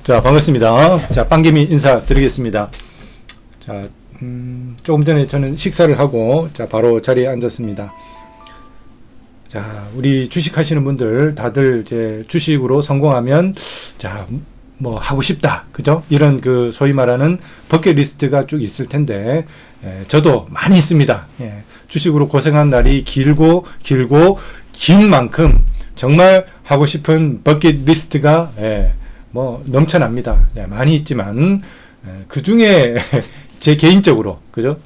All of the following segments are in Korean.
자, 반갑습니다. 자, 빵개미 인사드리겠습니다. 자, 조금 전에 저는 식사를 하고, 자, 바로 자리에 앉았습니다. 자, 우리 주식 하시는 분들 다들 이제 주식으로 성공하면, 자, 뭐 하고 싶다. 그죠? 이런 그 소위 말하는 버킷리스트가 쭉 있을 텐데, 저도 많이 있습니다. 주식으로 고생한 날이 길고 긴 만큼 정말 하고 싶은 버킷리스트가 뭐 넘쳐납니다. 많이 있지만 그 중에 제 개인적으로 그죠?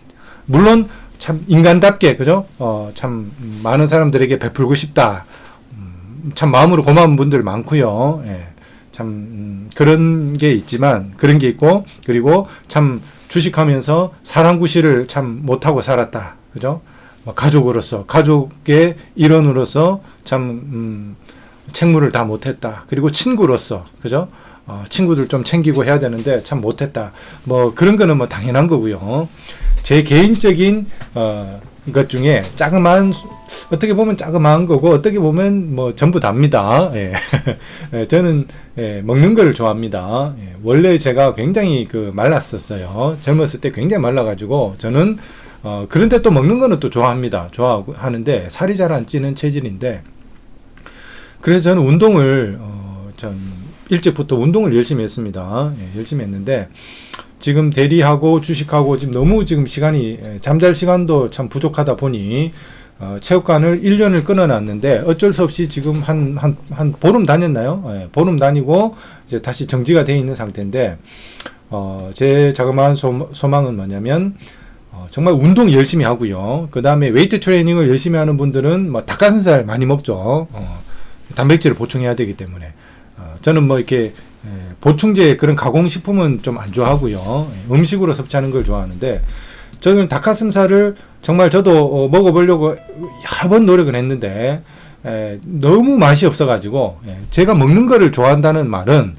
물론 참 인간답게 그죠? 참 많은 사람들에게 베풀고 싶다. 참 마음으로 고마운 분들 많고요. 참 그런 게 있지만 그런 게 있고 그리고 참 주식하면서 사랑구실을 참 못하고 살았다. 그죠? 가족으로서 가족의 일원으로서 참 책무를 다 못했다. 그리고 친구로서 그죠? 친구들 좀 챙기고 해야 되는데 참 못했다. 뭐 그런 거는 뭐 당연한 거고요. 제 개인적인 것 중에 어떻게 보면 자그마한 거고 어떻게 보면 뭐 전부 답니다. 저는 먹는 걸 좋아합니다. 원래 제가 굉장히 말랐었어요. 젊었을 때 굉장히 말라가지고 저는 그런데 또 먹는 거는 또 좋아합니다. 좋아하고 하는데 살이 잘 안 찌는 체질인데 그래서 저는 운동을 전 일찍부터 운동을 열심히 했습니다. 열심히 했는데 지금 대리하고 주식하고 지금 너무 시간이 잠잘 시간도 참 부족하다 보니 체육관을 1년을 끊어놨는데 어쩔 수 없이 지금 한 보름 다녔나요? 보름 다니고 이제 다시 정지가 돼 있는 상태인데 제 자그마한 소망은 뭐냐면 정말 운동 열심히 하고요. 그 다음에 웨이트 트레이닝을 열심히 하는 분들은 뭐 닭가슴살 많이 먹죠. 단백질을 보충해야 되기 때문에 저는 뭐 이렇게 보충제 그런 가공식품은 좀 안 좋아하고요. 음식으로 섭취하는 걸 좋아하는데 저는 닭가슴살을 정말 저도 먹어보려고 여러 번 노력을 했는데 너무 맛이 없어가지고 제가 먹는 거를 좋아한다는 말은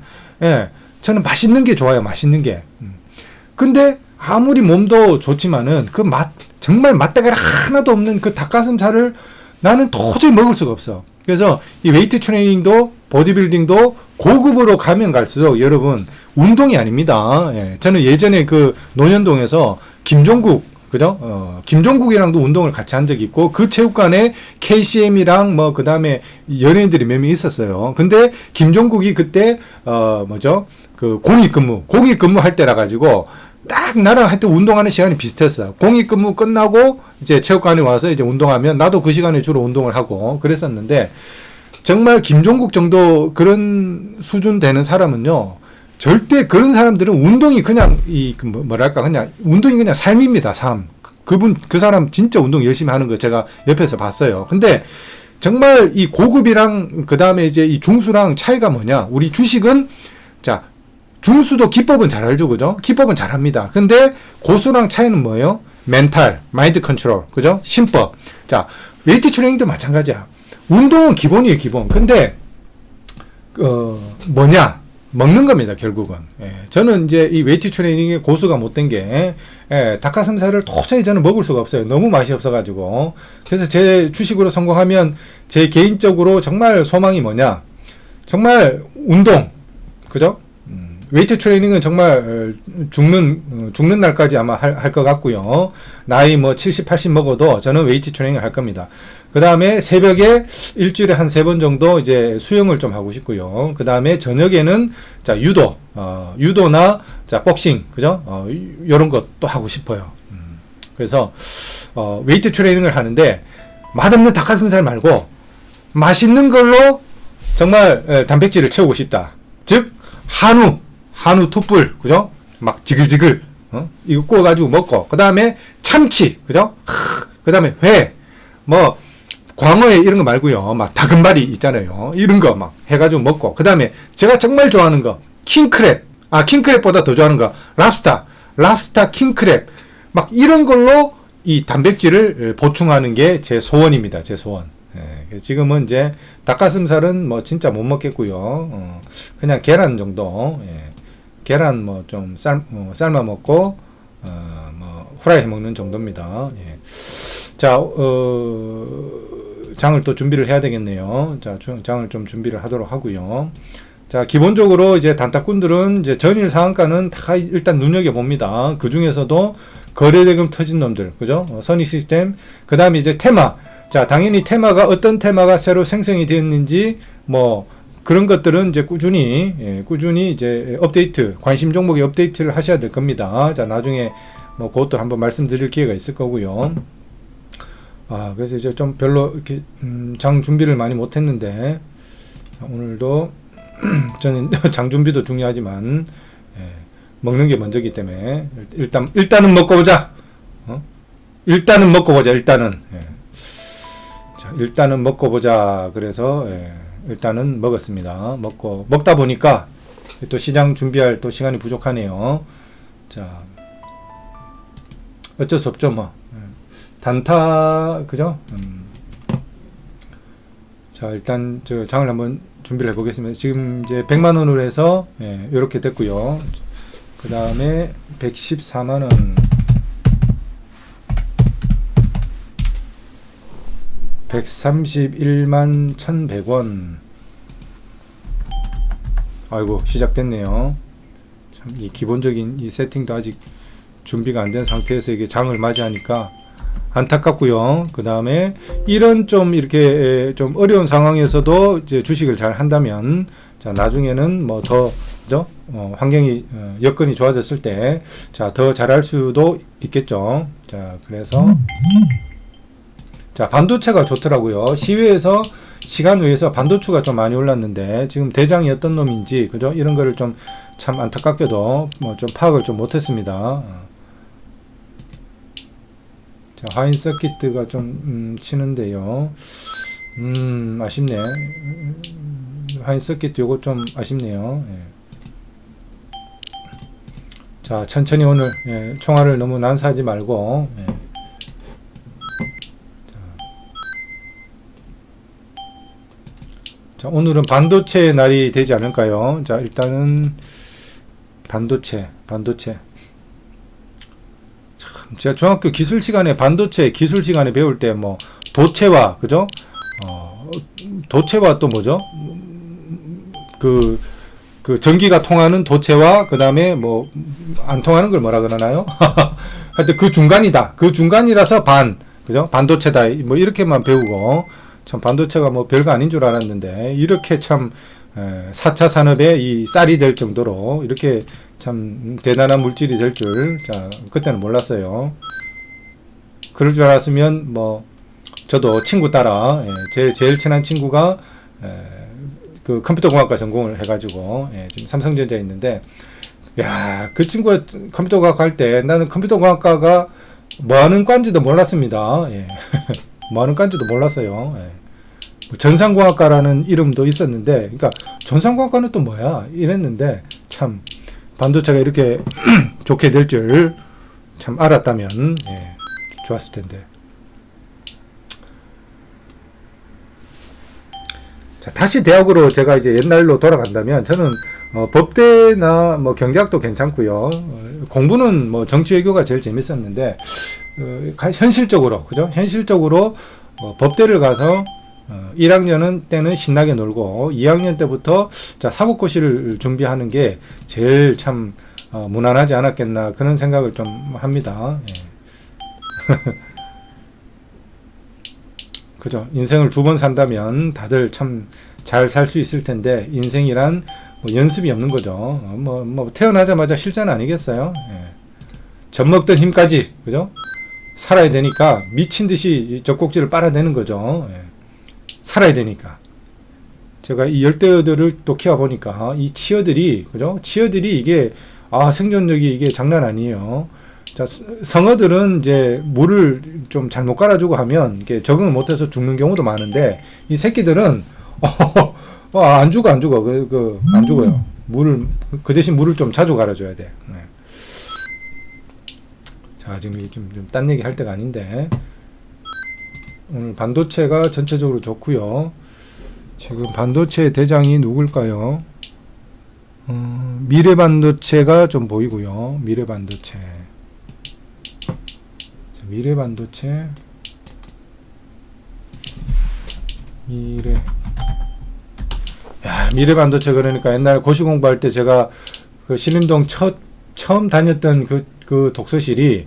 저는 맛있는 게 좋아요. 맛있는 게. 근데 아무리 몸도 좋지만은 정말 맛대가리 하나도 없는 그 닭가슴살을 나는 도저히 먹을 수가 없어. 그래서 이 웨이트 트레이닝도 보디빌딩도 고급으로 가면 갈수록 여러분 운동이 아닙니다. 저는 예전에 논현동에서 김종국 그죠? 김종국이랑도 운동을 같이 한 적이 있고 그 체육관에 KCM이랑 뭐 그다음에 연예인들이 몇 명 있었어요. 근데 김종국이 그때 공익근무 할 때라 가지고 딱 나랑 하여튼 운동하는 시간이 비슷했어. 공익근무 끝나고 이제 체육관에 와서 이제 운동하면 나도 그 시간에 주로 운동을 하고 그랬었는데 정말 김종국 정도 그런 수준 되는 사람은요. 절대 그런 사람들은 운동이 그냥 그냥 운동이 그냥 삶입니다. 삶. 그 사람 진짜 운동 열심히 하는 거 제가 옆에서 봤어요. 근데 정말 이 고급이랑 그다음에 이제 이 중수랑 차이가 뭐냐? 우리 주식은 자 중수도 기법은 잘 알죠, 그죠? 기법은 잘 합니다. 근데 고수랑 차이는 뭐예요? 멘탈, 마인드 컨트롤, 그죠? 심법. 자, 웨이트 트레이닝도 마찬가지야. 운동은 기본이에요, 기본. 근데, 먹는 겁니다, 결국은. 저는 이제 이 웨이트 트레이닝의 고수가 못된 게, 닭가슴살을 도저히 저는 먹을 수가 없어요. 너무 맛이 없어가지고. 그래서 제 주식으로 성공하면 제 개인적으로 정말 소망이 뭐냐? 정말 운동, 그죠? 웨이트 트레이닝은 정말 죽는 날까지 아마 할 것 같고요. 나이 70, 80 먹어도 저는 웨이트 트레이닝을 할 겁니다. 그 다음에 새벽에 일주일에 한 3번 정도 이제 수영을 좀 하고 싶고요. 그 다음에 저녁에는 자 유도나 자 복싱 그죠? 요런 것도 하고 싶어요. 그래서 웨이트 트레이닝을 하는데 맛없는 닭가슴살 말고 맛있는 걸로 정말 단백질을 채우고 싶다. 즉 한우 툭불, 그죠? 막 지글지글, 이거 구워가지고 먹고, 그 다음에 참치, 그죠? 그 다음에 회, 광어회 이런 거 말고요. 막 다금바리 있잖아요. 이런 거 막 해가지고 먹고, 그 다음에 제가 정말 좋아하는 거, 킹크랩보다 더 좋아하는 거, 랍스타 킹크랩, 막 이런 걸로 이 단백질을 보충하는 게 제 소원입니다. 제 소원. 지금은 이제 닭가슴살은 진짜 못 먹겠고요. 그냥 계란 정도, 계란 좀 삶아 먹고 후라이 해 먹는 정도입니다. 자, 장을 또 준비를 해야 되겠네요. 자, 장을 좀 준비를 하도록 하고요. 자, 기본적으로 이제 단타꾼들은 이제 전일 상한가는 다 일단 눈여겨봅니다. 그 중에서도 거래대금 터진 놈들, 그죠? 선익 시스템, 그 다음에 이제 테마. 자, 당연히 테마가 어떤 테마가 새로 생성이 되었는지, 뭐, 그런 것들은 이제 꾸준히 이제 업데이트, 관심 종목에 업데이트를 하셔야 될 겁니다. 자, 나중에 뭐, 그것도 한번 말씀드릴 기회가 있을 거고요. 그래서 이제 좀 별로 이렇게, 장 준비를 많이 못 했는데, 오늘도 저는 장 준비도 중요하지만, 먹는 게 먼저기 때문에, 일단은 먹고 보자! 일단은 먹고 보자, 일단은. 자, 일단은 먹고 보자. 그래서, 일단은 먹었습니다. 먹다 보니까 또 시장 준비할 또 시간이 부족하네요. 자, 어쩔 수 없죠, 뭐. 단타, 그죠? 자, 일단 저 장을 한번 준비를 해보겠습니다. 지금 이제 100만원으로 해서, 요렇게 됐고요. 그 다음에 114만원. 131만 1100원. 아이고, 시작됐네요. 참, 이 기본적인 이 세팅도 아직 준비가 안 된 상태에서 이게 장을 맞이하니까 안타깝고요. 그 다음에 이런 좀 이렇게 좀 어려운 상황에서도 이제 주식을 잘 한다면, 자, 나중에는 뭐 더, 그죠? 환경이, 여건이 좋아졌을 때, 자, 더 잘할 수도 있겠죠. 자, 그래서, 자, 반도체가 좋더라고요. 시외에서 시간 외에서 반도체가 좀 많이 올랐는데 지금 대장이 어떤 놈인지, 그죠? 이런 거를 좀 참 안타깝게도 뭐 좀 파악을 좀 못했습니다. 자, 하인 서킷가 좀 치는데요. 아쉽네. 하인 서킷 요거 좀 아쉽네요. 자, 천천히 오늘 총알을 너무 난사하지 말고. 자, 오늘은 반도체 날이 되지 않을까요? 자, 일단은 반도체. 참, 제가 중학교 기술 시간에 반도체 기술 시간에 배울 때 뭐 도체와, 그죠? 도체와 또 뭐죠? 그 전기가 통하는 도체와 그다음에 뭐 안 통하는 걸 뭐라 그러나요? 하여튼 그 중간이다. 그 중간이라서 그죠? 반도체다. 뭐 이렇게만 배우고, 참 반도체가 뭐 별거 아닌 줄 알았는데 이렇게 참 4차 산업의 이 쌀이 될 정도로 이렇게 참 대단한 물질이 될 줄, 자, 그때는 몰랐어요. 그럴 줄 알았으면 뭐 저도 친구 따라, 제일 친한 친구가 그 컴퓨터공학과 전공을 해가지고 지금 삼성전자에 있는데, 야, 그 친구가 컴퓨터공학 할 때 나는 컴퓨터공학과가 뭐 하는 과인지도 몰랐습니다. 뭐 하는 과인지도 몰랐어요. 전산공학과라는 이름도 있었는데, 그러니까 전산공학과는 또 뭐야? 이랬는데, 참 반도체가 이렇게 좋게 될 줄 참 알았다면 좋았을 텐데. 자, 다시 대학으로 제가 이제 옛날로 돌아간다면 저는 법대나 뭐 경제학도 괜찮고요. 공부는 뭐 정치외교가 제일 재밌었는데, 현실적으로, 그죠? 현실적으로 법대를 가서 1학년 때는 신나게 놀고 2학년 때부터 자, 사법고시를 준비하는 게 제일 참 무난하지 않았겠나, 그런 생각을 좀 합니다. 그죠? 인생을 2번 산다면 다들 참 잘 살 수 있을 텐데, 인생이란 뭐 연습이 없는 거죠. 뭐 태어나자마자 실전 아니겠어요? 젖 먹던 힘까지, 그죠? 살아야 되니까 미친 듯이 젖꼭지를 빨아대는 거죠. 살아야 되니까. 제가 이 열대어들을 또 키워보니까 이 치어들이, 그죠? 치어들이 이게, 생존력이 이게 장난 아니에요. 자, 성어들은 이제 물을 좀 잘못 갈아주고 하면 이게 적응을 못해서 죽는 경우도 많은데, 이 새끼들은, 안 죽어. 안 죽어요. 그 대신 물을 좀 자주 갈아줘야 돼. 자, 지금 좀 딴 얘기 할 때가 아닌데, 오늘 반도체가 전체적으로 좋고요. 지금 반도체 대장이 누굴까요? 미래반도체가 좀 보이고요. 미래반도체. 야, 미래반도체 그러니까 옛날 고시 공부할 때 제가 그 신림동 처음 다녔던 그 독서실이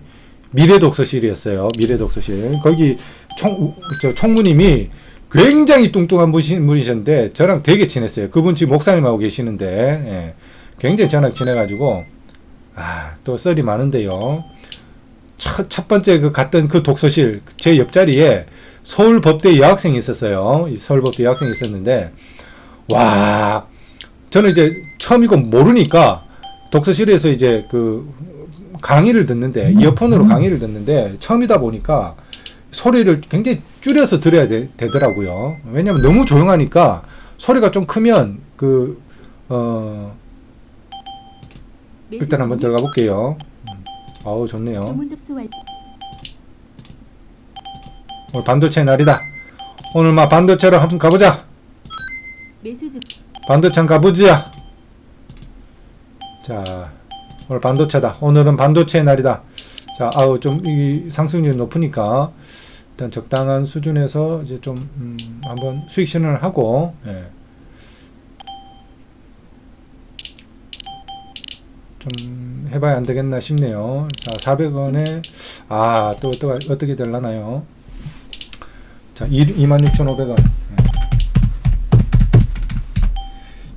미래 독서실이었어요. 미래 독서실. 거기 총무님이 굉장히 뚱뚱한 분이셨는데 저랑 되게 친했어요. 그분 지금 목사님하고 계시는데 예, 굉장히 저랑 친해가지고 또 썰이 많은데요. 첫 번째 갔던 그 독서실 제 옆자리에 서울법대 여학생이 있었어요. 서울법대 여학생이 있었는데 와 저는 이제 처음이고 모르니까 독서실에서 이제 그 강의를 듣는데 이어폰으로 강의를 듣는데 처음이다 보니까 소리를 굉장히 줄여서 들어야 되더라고요. 왜냐면 너무 조용하니까 소리가 좀 크면 일단 한번 들어가 볼게요. 아우 좋네요. 오늘 반도체 날이다. 오늘 막 반도체로 한번 가보자. 반도체 가보자. 자 오늘 반도체다. 오늘은 반도체의 날이다. 자 좀 이 상승률이 높으니까 일단 적당한 수준에서 이제 좀 한번 수익 실현을 하고 예. 좀 해봐야 안 되겠나 싶네요. 자 400원에 또 어떻게 될라나요? 자 26,500원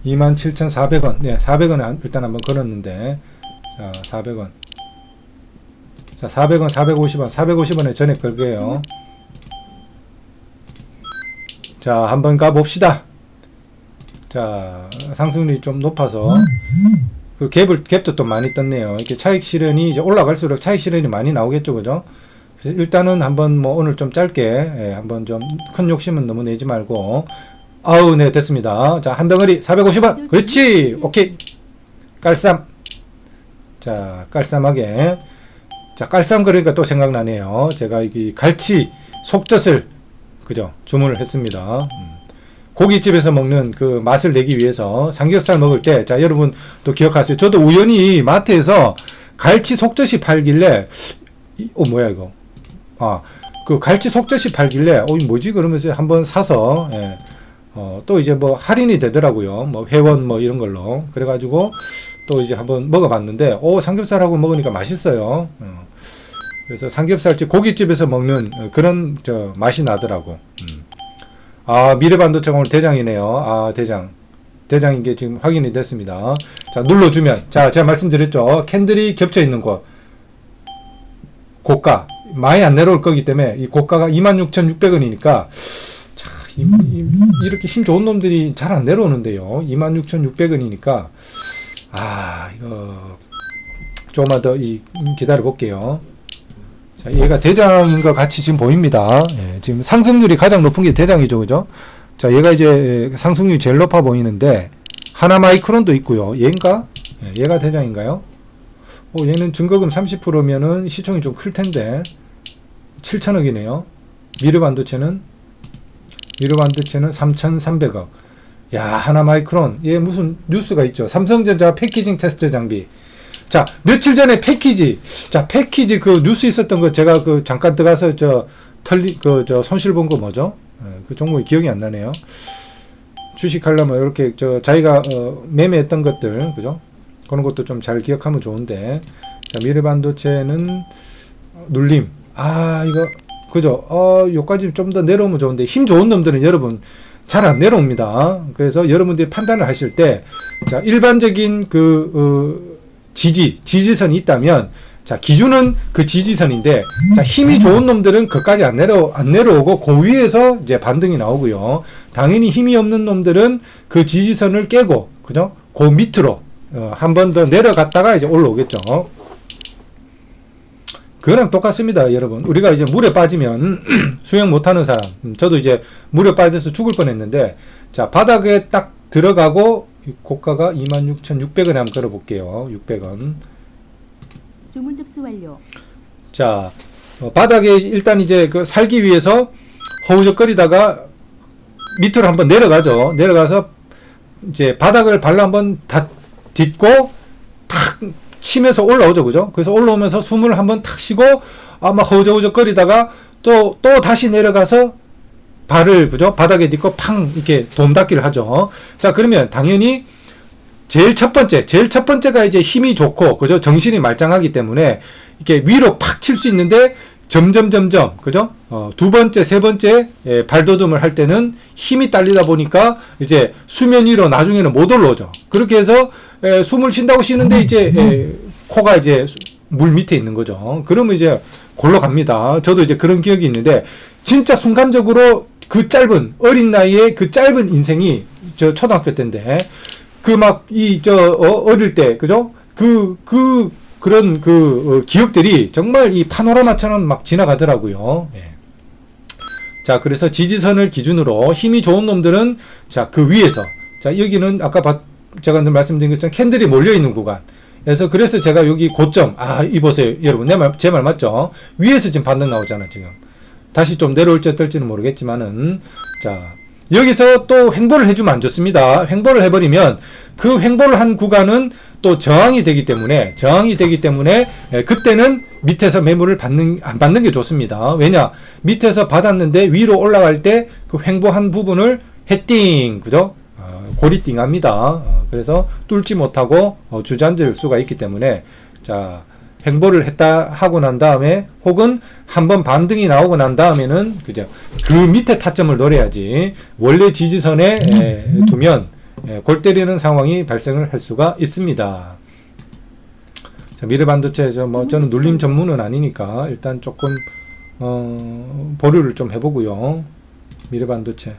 27,400원 네 400원에 일단 한번 걸었는데 자 400원 자 400원 450원 450원에 전액 걸게요. 자 한번 가봅시다. 자 상승률이 좀 높아서 그 갭도 또 많이 떴네요. 이렇게 차익 실현이 이제 올라갈수록 차익 실현이 많이 나오겠죠, 그죠? 그래서 일단은 한번 뭐 오늘 좀 짧게 한번 좀 큰 욕심은 너무 내지 말고 네 됐습니다. 자 한 덩어리 450원 그렇지 오케이 깔쌈. 자 깔쌈하게 자 깔쌈 그러니까 또 생각나네요. 제가 이 갈치 속젓을 그죠 주문을 했습니다. 고깃집에서 먹는 그 맛을 내기 위해서 삼겹살 먹을 때 자 여러분 또 기억하세요. 저도 우연히 마트에서 갈치 속젓이 팔길래 뭐야 이거 그 갈치 속젓이 팔길래 이 뭐지 그러면서 한번 사서 예. 또 이제 뭐 할인이 되더라고요. 뭐 회원 뭐 이런 걸로 그래가지고 또 이제 한번 먹어봤는데 삼겹살하고 먹으니까 맛있어요. 그래서 삼겹살집 고깃집에서 먹는 그런 맛이 나더라고. 미래반도체가 오늘 대장이네요. 대장인 게 지금 확인이 됐습니다. 자, 눌러주면, 자, 제가 말씀드렸죠. 캔들이 겹쳐 있는 곳. 고가. 많이 안 내려올 거기 때문에, 이 고가가 26,600원이니까, 자, 이렇게 힘 좋은 놈들이 잘 안 내려오는데요. 26,600원이니까, 이거, 조금만 더 기다려 볼게요. 자, 얘가 대장인 것 같이 지금 보입니다. 예, 지금 상승률이 가장 높은 게 대장이죠, 그죠? 자, 얘가 이제 상승률이 제일 높아 보이는데, 하나마이크론도 있고요. 얘인가? 예, 얘가 대장인가요? 얘는 증거금 30%면은 시총이 좀 클 텐데, 7천억이네요. 미르반도체는 3,300억. 야, 하나마이크론. 얘 무슨 뉴스가 있죠? 삼성전자 패키징 테스트 장비. 자, 며칠 전에 패키지 그 뉴스 있었던 거 제가 잠깐 들어가서 손실 본 거 뭐죠? 그 종목이 기억이 안 나네요. 주식하려면 이렇게 자기가 매매했던 것들, 그죠? 그런 것도 좀 잘 기억하면 좋은데. 자, 미래반도체는 눌림. 이거, 그죠? 요까지 좀 더 내려오면 좋은데, 힘 좋은 놈들은 여러분, 잘 안 내려옵니다. 그래서 여러분들이 판단을 하실 때, 자, 일반적인 지지선이 있다면, 자, 기준은 그 지지선인데, 자, 힘이 좋은 놈들은 그까지 안 내려오고, 그 위에서 이제 반등이 나오고요. 당연히 힘이 없는 놈들은 그 지지선을 깨고, 그죠? 그 밑으로, 한 번 더 내려갔다가 이제 올라오겠죠. 그거랑 똑같습니다, 여러분. 우리가 이제 물에 빠지면, 수영 못하는 사람, 저도 이제 물에 빠져서 죽을 뻔 했는데, 자, 바닥에 딱 들어가고, 고가가 26,600원에 한번 걸어볼게요. 600원. 주문 접수 완료. 자, 바닥에 일단 이제 살기 위해서 허우적거리다가 밑으로 한번 내려가죠. 내려가서 이제 바닥을 발로 한번 다 딛고 탁 치면서 올라오죠. 그죠? 그래서 올라오면서 숨을 한번 탁 쉬고 아마 허우적거리다가 또 다시 내려가서 발을 그죠? 바닥에 딛고 팡 이렇게 도움닫기를 하죠. 자, 그러면 당연히 제일 첫 번째가 이제 힘이 좋고 그죠? 정신이 말짱하기 때문에 이렇게 위로 팍 칠 수 있는데 점점 그죠? 두 번째, 세 번째 발돋움을 할 때는 힘이 딸리다 보니까 이제 수면 위로 나중에는 못 올라오죠. 그렇게 해서 숨을 쉰다고 쉬는데 이제 코가 이제 물 밑에 있는 거죠. 그러면 이제 골로 갑니다. 저도 이제 그런 기억이 있는데 진짜 순간적으로 그 짧은 어린 나이에 그 짧은 인생이 저 초등학교 때인데 그 막 어릴 때 그죠? 그런 기억들이 정말 이 파노라마처럼 막 지나가더라고요. 예. 자, 그래서 지지선을 기준으로 힘이 좋은 놈들은 자, 그 위에서 자, 여기는 아까 제가 말씀드린 것처럼 캔들이 몰려 있는 구간. 그래서 제가 여기 고점, 이 보세요. 여러분, 제 말 맞죠? 위에서 지금 반등 나오잖아, 지금. 다시 좀 내려올지 어떨지는 모르겠지만은, 자, 여기서 또 횡보를 해주면 안 좋습니다. 횡보를 해버리면 그 횡보를 한 구간은 또 저항이 되기 때문에 그때는 밑에서 매물을 안 받는 게 좋습니다. 왜냐? 밑에서 받았는데 위로 올라갈 때 그 횡보한 부분을 헤띵, 그죠? 고리띵합니다. 그래서 뚫지 못하고 주저앉을 수가 있기 때문에 자, 횡보를 하고 난 다음에 혹은 한번 반등이 나오고 난 다음에는 그죠? 그 밑에 타점을 노려야지 원래 지지선에 두면 골 때리는 상황이 발생을 할 수가 있습니다. 자, 미래반도체 저는 눌림 전문은 아니니까 일단 조금 보류를 좀 해보고요. 미래반도체.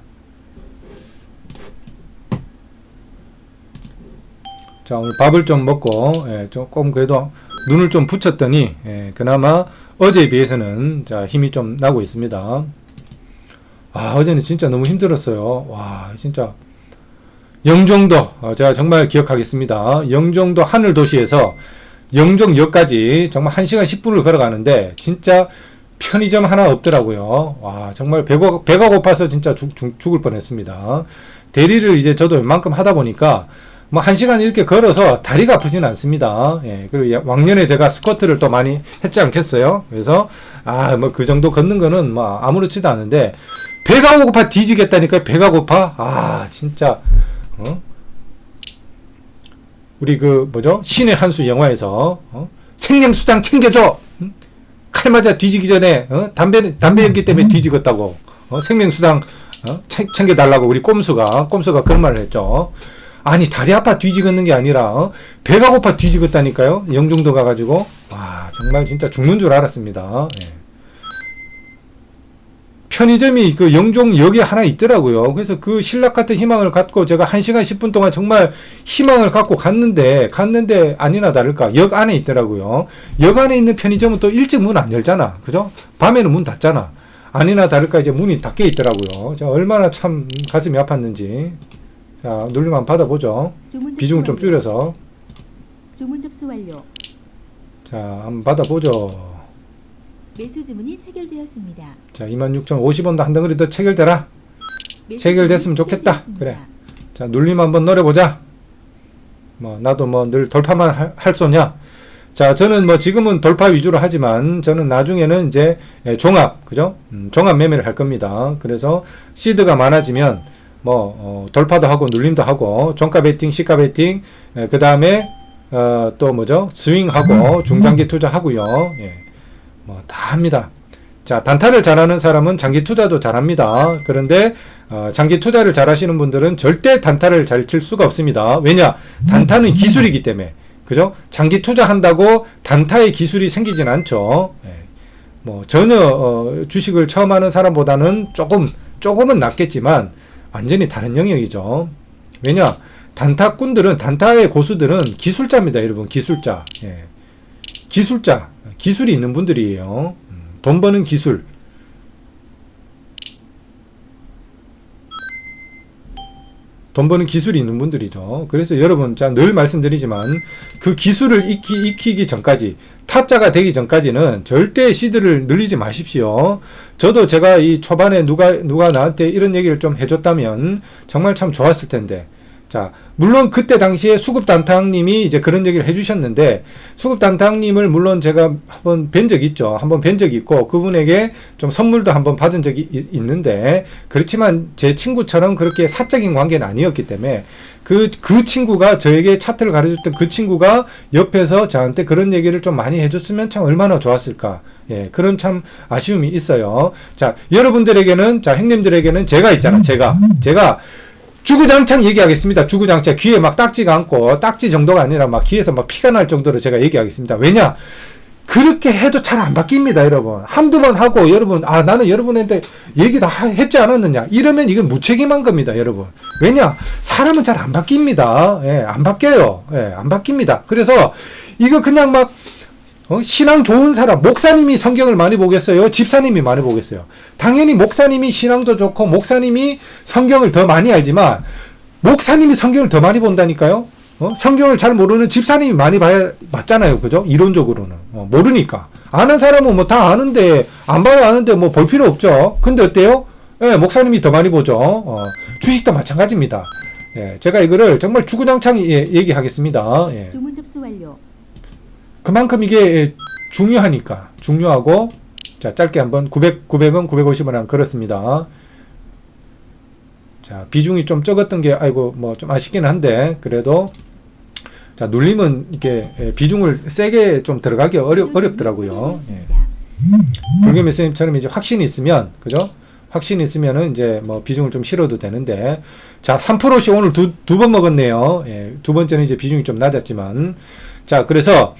자, 오늘 밥을 좀 먹고 조금 그래도 눈을 좀 붙였더니 그나마 어제에 비해서는 자, 힘이 좀 나고 있습니다. 어제는 진짜 너무 힘들었어요. 와, 진짜 영종도 제가 정말 기억하겠습니다. 영종도 하늘도시에서 영종역까지 정말 1시간 10분을 걸어가는데 진짜 편의점 하나 없더라고요. 와, 정말 배가 고파서 진짜 죽을 뻔했습니다. 대리를 이제 저도 웬만큼 하다 보니까 뭐 1시간 이렇게 걸어서 다리가 아프지는 않습니다. 그리고 왕년에 제가 스쿼트를 또 많이 했지 않겠어요? 그래서 뭐 그 정도 걷는 거는 뭐 아무렇지도 않은데 배가 고파 뒤지겠다니까. 배가 고파. 진짜 우리 신의 한수 영화에서 생명수당 챙겨줘. 칼 맞아 뒤지기 전에 담배 연기 때문에 뒤지겠다고 생명수당 챙겨달라고 우리 꼼수가 그런 말을 했죠. 아니, 다리 아파 뒤지겠는 게 아니라 배가 고파 뒤지겠다니까요. 영종도 가가지고 와, 정말 진짜 죽는 줄 알았습니다. 편의점이 그 영종역에 하나 있더라고요. 그래서 그 신락 같은 희망을 갖고 제가 1시간 10분 동안 정말 희망을 갖고 갔는데 아니나 다를까 역 안에 있더라고요. 역 안에 있는 편의점은 또 일찍 문 안 열잖아. 그죠? 밤에는 문 닫잖아. 아니나 다를까 이제 문이 닫혀 있더라고요. 제가 얼마나 참 가슴이 아팠는지. 자, 눌리면 한번 받아보죠. 비중을 좀 줄여서. 주문 접수 완료. 자, 한번 받아보죠. 매수 주문이 체결되었습니다. 자, 26,050원도 한 덩어리 더 체결되라. 체결됐으면 좋겠다. 그래. 자, 눌림 한번 노려보자. 나도 늘 돌파만 할 소냐. 자, 저는 지금은 돌파 위주로 하지만 저는 나중에는 이제 종합, 그죠? 종합 매매를 할 겁니다. 그래서 시드가 많아지면 돌파도 하고 눌림도 하고 종가 베팅, 시가 베팅, 그 다음에 또 스윙하고 중장기 투자하고요. 다 합니다. 자, 단타를 잘하는 사람은 장기 투자도 잘합니다. 그런데 장기 투자를 잘하시는 분들은 절대 단타를 잘 칠 수가 없습니다. 왜냐? 단타는 기술이기 때문에. 그죠? 장기 투자한다고 단타의 기술이 생기진 않죠. 전혀 주식을 처음 하는 사람보다는 조금은 낫겠지만 완전히 다른 영역이죠. 왜냐? 단타의 고수들은 기술자입니다, 여러분. 기술자. 기술이 있는 분들이에요. 돈 버는 기술. 돈 버는 기술이 있는 분들이죠. 그래서 여러분, 늘 말씀드리지만 그 기술을 익히기 전까지, 타짜가 되기 전까지는 절대 시드를 늘리지 마십시오. 저도 제가 이 초반에 누가 나한테 이런 얘기를 좀 해줬다면 정말 참 좋았을 텐데. 자, 물론 그때 당시에 수급단탕님이 이제 그런 얘기를 해주셨는데, 수급단탕님을 물론 제가 한번 뵌 적이 있죠. 한번 뵌 적이 있고, 그분에게 좀 선물도 한번 받은 적이 있는데, 그렇지만 제 친구처럼 그렇게 사적인 관계는 아니었기 때문에, 그 친구가 저에게 차트를 가르쳤던 그 친구가 옆에서 저한테 그런 얘기를 좀 많이 해줬으면 참 얼마나 좋았을까. 예, 그런 참 아쉬움이 있어요. 자, 여러분들에게는, 자, 형님들에게는 제가 있잖아. 제가 주구장창 얘기하겠습니다. 주구장창 귀에 막 딱지가 않고 딱지 정도가 아니라 막 귀에서 막 피가 날 정도로 제가 얘기하겠습니다. 왜냐? 그렇게 해도 잘 안 바뀝니다, 여러분. 한두 번 하고 여러분, 아, 나는 여러분한테 얘기 다 했지 않았느냐? 이러면 이건 무책임한 겁니다, 여러분. 왜냐? 사람은 잘 안 바뀝니다. 예, 안 바뀌어요. 예, 안 바뀝니다. 그래서 이거 그냥 막 신앙 좋은 사람, 목사님이 성경을 많이 보겠어요? 집사님이 많이 보겠어요? 당연히 목사님이 신앙도 좋고, 목사님이 성경을 더 많이 알지만, 목사님이 성경을 더 많이 본다니까요? 성경을 잘 모르는 집사님이 많이 맞잖아요. 그죠? 이론적으로는. 모르니까. 아는 사람은 뭐 다 아는데, 안 봐도 아는데 뭐 볼 필요 없죠. 근데 어때요? 예, 목사님이 더 많이 보죠. 주식도 마찬가지입니다. 예, 제가 이거를 정말 주구장창 얘기하겠습니다. 예. 주문 접수 완료. 그만큼 이게 중요하니까. 중요하고, 자, 짧게 한번 900원, 950원 한 걸었습니다. 자, 비중이 좀 적었던 게, 아이고, 뭐 좀 아쉽기는 한데, 그래도, 자, 눌림은 이렇게 비중을 세게 좀 들어가기 어렵더라고요. 예. 불교 메시님처럼 이제 확신이 있으면, 그죠? 확신이 있으면은 이제 뭐 비중을 좀 실어도 되는데, 자, 3%씩 오늘 두 번 먹었네요. 예, 두 번째는 이제 비중이 좀 낮았지만, 자, 그래서,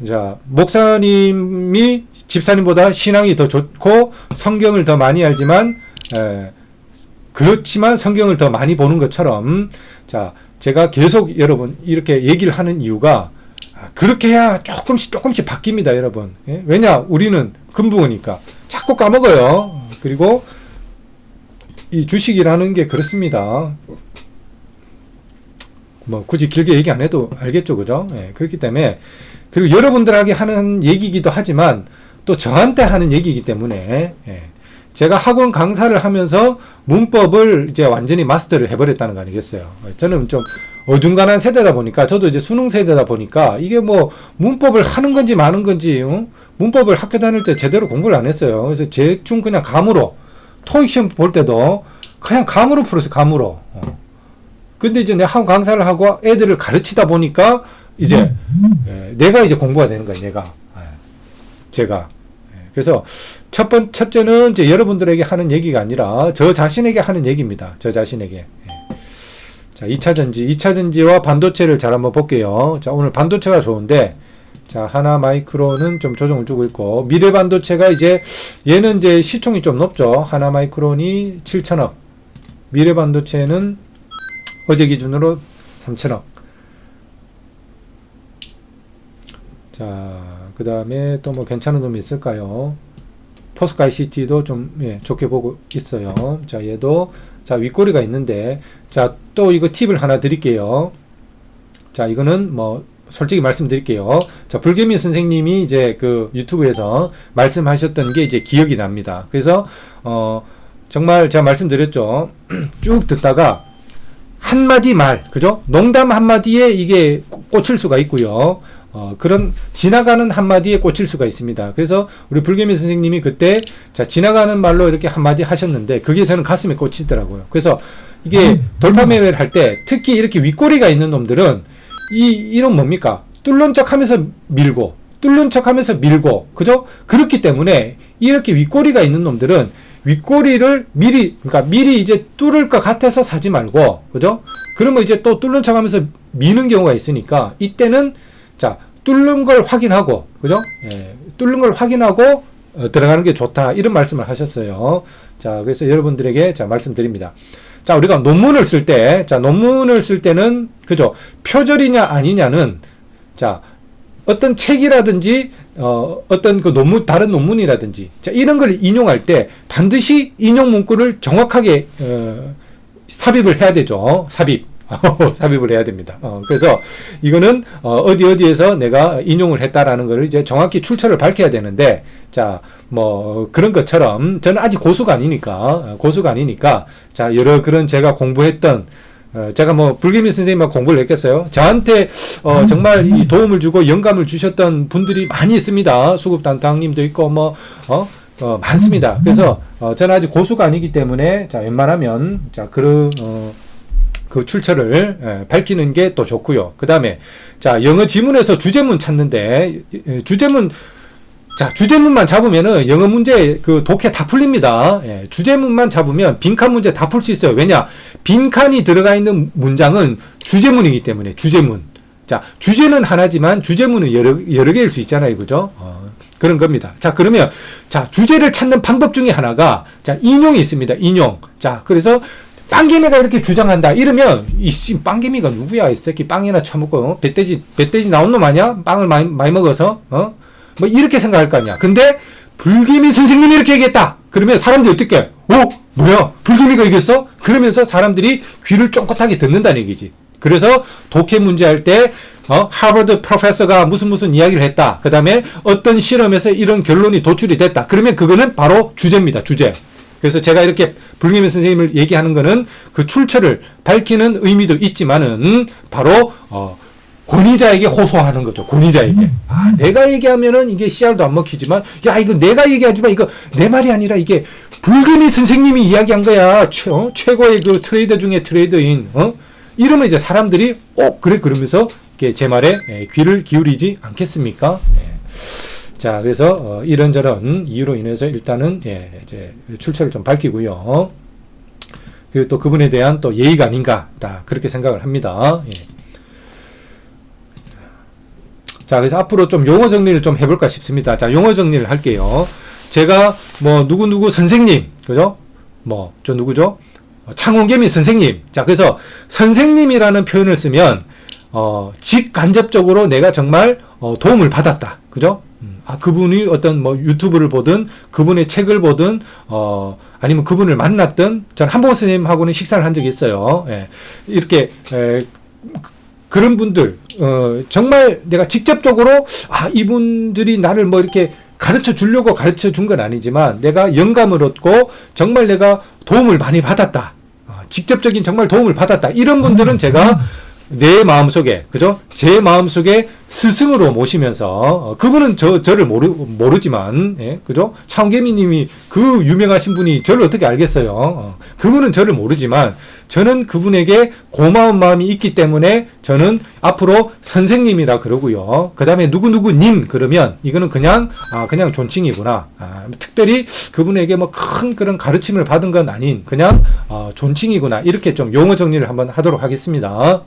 자, 목사님이 집사님보다 신앙이 더 좋고, 성경을 더 많이 알지만, 그렇지만 성경을 더 많이 보는 것처럼, 자, 제가 계속 여러분 이렇게 얘기를 하는 이유가, 그렇게 해야 조금씩 바뀝니다, 여러분. 예? 왜냐? 우리는 금붕어니까. 자꾸 까먹어요. 그리고 이 주식이라는 게 그렇습니다. 뭐 굳이 길게 얘기 안 해도 알겠죠, 그죠? 예, 그렇기 때문에, 그리고 여러분들에게 하는 얘기이기도 하지만 또 저한테 하는 얘기이기 때문에, 예, 제가 학원 강사를 하면서 문법을 이제 완전히 마스터를 해버렸다는 거 아니겠어요? 저는 좀 어중간한 세대다 보니까, 저도 이제 수능 세대다 보니까, 이게 뭐 문법을 하는 건지 마는 건지, 문법을 학교 다닐 때 제대로 공부를 안 했어요. 그래서 대충 그냥 감으로, 토익 시험 볼 때도 그냥 감으로 풀었어요, 감으로. 근데 이제 내가 학원 강사를 하고 애들을 가르치다 보니까 이제 내가 이제 공부가 되는 거예요, 제가. 그래서 첫째는 이제 여러분들에게 하는 얘기가 아니라 저 자신에게 하는 얘기입니다. 저 자신에게. 자, 2차전지와 반도체를 잘 한번 볼게요. 자, 오늘 반도체가 좋은데, 자, 하나 마이크론은 좀 조정을 주고 있고, 미래 반도체가 이제, 얘는 이제 시총이 좀 높죠. 하나 마이크론이 7천억. 미래 반도체는 어제 기준으로 3천억. 자, 그 다음에 또 뭐 괜찮은 놈이 있을까요? 포스코 ICT도 좀, 예, 좋게 보고 있어요. 자, 얘도, 자, 윗꼬리가 있는데, 자, 또 이거 팁을 하나 드릴게요. 자, 이거는 뭐, 솔직히 말씀드릴게요. 자, 불개미 선생님이 이제 그 유튜브에서 말씀하셨던 게 이제 기억이 납니다. 그래서, 정말 제가 말씀드렸죠. 쭉 듣다가, 한마디 말, 그죠? 농담 한마디에 이게 꽂힐 수가 있고요. 그런 지나가는 한마디에 꽂힐 수가 있습니다. 그래서 우리 불개미 선생님이 그때, 자, 지나가는 말로 이렇게 한마디 하셨는데, 그게 저는 가슴에 꽂히더라고요. 그래서 이게 돌파 매매를 할 때, 특히 이렇게 윗꼬리가 있는 놈들은, 이런 뭡니까? 뚫는 척 하면서 밀고, 뚫는 척 하면서 밀고, 그죠? 그렇기 때문에, 이렇게 윗꼬리가 있는 놈들은, 윗꼬리를 미리 이제 뚫을 것 같아서 사지 말고, 그죠? 그러면 이제 또 뚫는 척 하면서 미는 경우가 있으니까, 이때는, 자, 뚫는 걸 확인하고, 그죠? 예, 뚫는 걸 확인하고, 들어가는 게 좋다. 이런 말씀을 하셨어요. 자, 그래서 여러분들에게, 자, 말씀드립니다. 자, 우리가 논문을 쓸 때, 자, 논문을 쓸 때는, 그죠? 표절이냐, 아니냐는, 자, 어떤 책이라든지, 어떤 그 논문, 다른 논문이라든지, 자, 이런 걸 인용할 때 반드시 인용 문구를 정확하게, 삽입을 해야 되죠. 삽입을 해야 됩니다. 그래서 이거는, 어디에서 내가 인용을 했다라는 걸 이제 정확히 출처를 밝혀야 되는데, 자, 뭐, 그런 것처럼, 저는 아직 고수가 아니니까, 자, 여러 그런 제가 공부했던, 제가 뭐 불개미 선생님하고 공부를 했겠어요. 저한테 정말 이 도움을 주고 영감을 주셨던 분들이 많이 있습니다. 수급단탕님도 있고 많습니다. 그래서 저는 아직 고수가 아니기 때문에 자 웬만하면 자 그 출처를 밝히는 게 또 좋고요. 그 다음에 자 영어 지문에서 주제문 찾는데 주제문만 잡으면은 영어 문제 그 독해 다 풀립니다. 주제문만 잡으면 빈칸 문제 다 풀 수 있어요. 왜냐? 빈칸이 들어가 있는 문장은 주제문이기 때문에 주제문. 자, 주제는 하나지만 주제문은 여러 개일 수 있잖아요. 그죠? 그런 겁니다. 자, 그러면 자, 주제를 찾는 방법 중에 하나가 자, 인용이 있습니다. 인용. 자, 그래서 빵개미가 이렇게 주장한다. 이러면 이씨 빵개미가 누구야? 이 새끼 빵이나 처먹고 뱃돼지 나온 놈 아니야? 빵을 많이 먹어서 뭐 이렇게 생각할 거 아니야. 근데 불개미 선생님이 이렇게 얘기했다. 그러면 사람들이 어떻게? 뭐야? 불개미가 이겼어? 그러면서 사람들이 귀를 쫑긋하게 듣는다는 얘기지. 그래서 독해 문제 할 때 하버드 프로페서가 무슨 이야기를 했다. 그 다음에 어떤 실험에서 이런 결론이 도출이 됐다. 그러면 그거는 바로 주제입니다. 주제. 그래서 제가 이렇게 불개미 선생님을 얘기하는 거는 그 출처를 밝히는 의미도 있지만은 바로 권위자에게 호소하는 거죠. 권위자에게. 내가 얘기하면은 이게 씨알도 안 먹히지만, 야, 이거 내가 얘기하지만 이거 내 말이 아니라 이게 불개미 선생님이 이야기한 거야. 최고의 그 트레이더 중에 트레이더인, 이러면 이제 사람들이, 그래, 그러면서 이렇게 제 말에 귀를 기울이지 않겠습니까? 자, 그래서, 이런저런 이유로 인해서 일단은, 이제 출처를 좀 밝히고요. 그리고 또 그분에 대한 또 예의가 아닌가, 그렇게 생각을 합니다. 자, 그래서 앞으로 좀 용어 정리를 좀 해볼까 싶습니다. 자, 용어 정리를 할게요. 제가 뭐 누구 선생님, 그죠? 저 누구죠? 창원개미 선생님. 자, 그래서 선생님이라는 표현을 쓰면 직간접적으로 내가 정말 도움을 받았다. 그죠? 그분이 어떤 뭐 유튜브를 보든 그분의 책을 보든 아니면 그분을 만났든 전 한봉 선생님하고는 식사를 한 적이 있어요. 이렇게 그런 분들 정말 내가 직접적으로 이분들이 나를 뭐 이렇게 가르쳐 주려고 가르쳐 준 건 아니지만 내가 영감을 얻고 정말 내가 도움을 많이 받았다. 직접적인 정말 도움을 받았다. 이런 분들은 제가 내 마음속에, 그죠? 제 마음속에 스승으로 모시면서, 그분은 저를 모르지만, 그죠? 창개미님이 그 유명하신 분이 저를 어떻게 알겠어요? 그분은 저를 모르지만, 저는 그분에게 고마운 마음이 있기 때문에 저는 앞으로 선생님이라 그러고요. 그 다음에 누구님 그러면 이거는 그냥 존칭이구나. 특별히 그분에게 뭐 큰 그런 가르침을 받은 건 아닌 그냥 존칭이구나. 이렇게 좀 용어 정리를 한번 하도록 하겠습니다.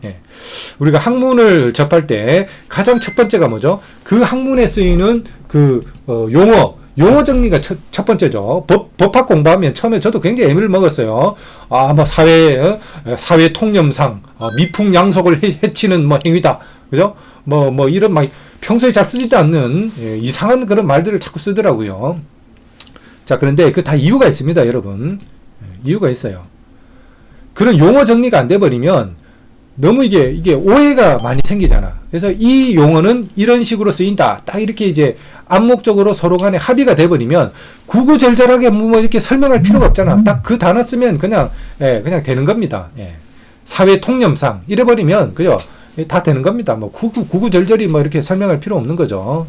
우리가 학문을 접할 때 가장 첫 번째가 뭐죠? 그 학문에 쓰이는 그 용어 정리가 첫 번째죠. 법학 공부하면 처음에 저도 굉장히 애를 먹었어요. 뭐 사회 통념상, 미풍양속을 해치는 뭐 행위다. 그죠? 뭐 이런 막 평소에 잘 쓰지도 않는 이상한 그런 말들을 자꾸 쓰더라고요. 자, 그런데 그 다 이유가 있습니다, 여러분. 이유가 있어요. 그런 용어 정리가 안 돼버리면 너무 이게 오해가 많이 생기잖아. 그래서 이 용어는 이런 식으로 쓰인다. 딱 이렇게 이제 암묵적으로 서로 간에 합의가 돼버리면 구구절절하게 뭐 이렇게 설명할 필요가 없잖아. 딱 그 단어 쓰면 그냥 되는 겁니다. 사회 통념상 이래버리면 그죠? 다 되는 겁니다. 뭐 구구절절히 뭐 이렇게 설명할 필요 없는 거죠.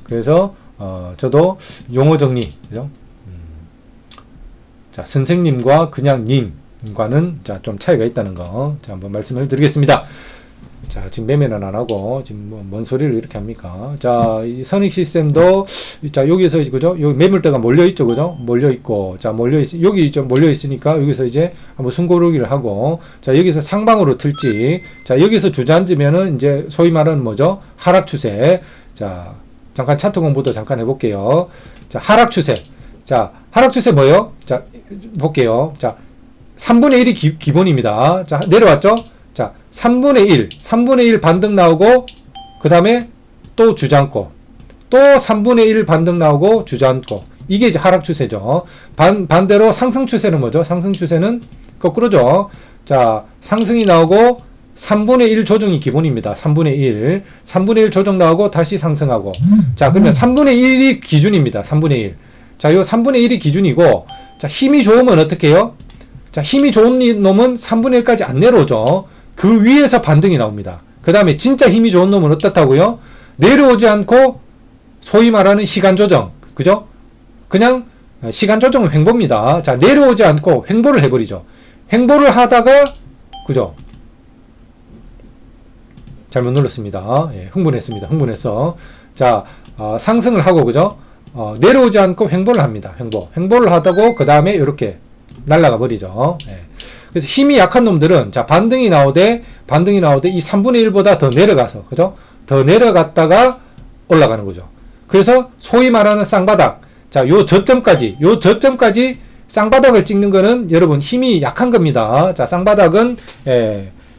그래서 저도 용어 정리, 그죠? 자, 선생님과 그냥 님과는 자, 좀 차이가 있다는 거, 자, 한번 말씀을 드리겠습니다. 자, 지금 매매는 안 하고, 지금 뭔 소리를 이렇게 합니까? 자, 이 선익 시스템도, 자, 여기서, 그죠? 여기 매물대가 몰려있죠, 그죠? 몰려있고, 자, 여기 좀 몰려있으니까, 여기서 이제 한번 숨고르기를 하고, 자, 여기서 상방으로 틀지, 자, 여기서 주저앉으면은, 이제, 소위 말하는 뭐죠? 하락 추세. 자, 잠깐 차트 공부도 잠깐 해볼게요. 자, 하락 추세. 자, 하락 추세 뭐예요? 자, 볼게요. 자, 3분의 1이 기본입니다. 자, 내려왔죠? 자, 3분의 1 반등 나오고, 그 다음에 또 주저앉고, 또 3분의 1 반등 나오고, 주저앉고. 이게 이제 하락 추세죠. 반대로 상승 추세는 뭐죠? 상승 추세는 거꾸로죠. 자, 상승이 나오고, 3분의 1 조정이 기본입니다. 3분의 1. 3분의 1 조정 나오고, 다시 상승하고. 자, 그러면 3분의 1이 기준입니다. 3분의 1. 자, 요 3분의 1이 기준이고, 자, 힘이 좋으면 어떻게 해요? 자, 힘이 좋은 놈은 3분의 1까지 안 내려오죠. 그 위에서 반등이 나옵니다. 그 다음에 진짜 힘이 좋은 놈은 어떻다고요? 내려오지 않고 소위 말하는 시간 조정. 그죠? 그냥 시간 조정은 횡보입니다. 자, 내려오지 않고 횡보를 해버리죠. 횡보를 하다가, 그죠? 잘못 눌렀습니다. 예, 흥분했습니다. 흥분해서. 자, 상승을 하고, 그죠? 내려오지 않고 횡보를 합니다. 횡보를 하다고, 그 다음에 이렇게 날아가 버리죠. 예. 그래서 힘이 약한 놈들은, 자, 반등이 나오되 이 3분의 1보다 더 내려가서, 그죠? 더 내려갔다가 올라가는 거죠. 그래서 소위 말하는 쌍바닥. 자, 요 저점까지 쌍바닥을 찍는 거는 여러분 힘이 약한 겁니다. 자, 쌍바닥은,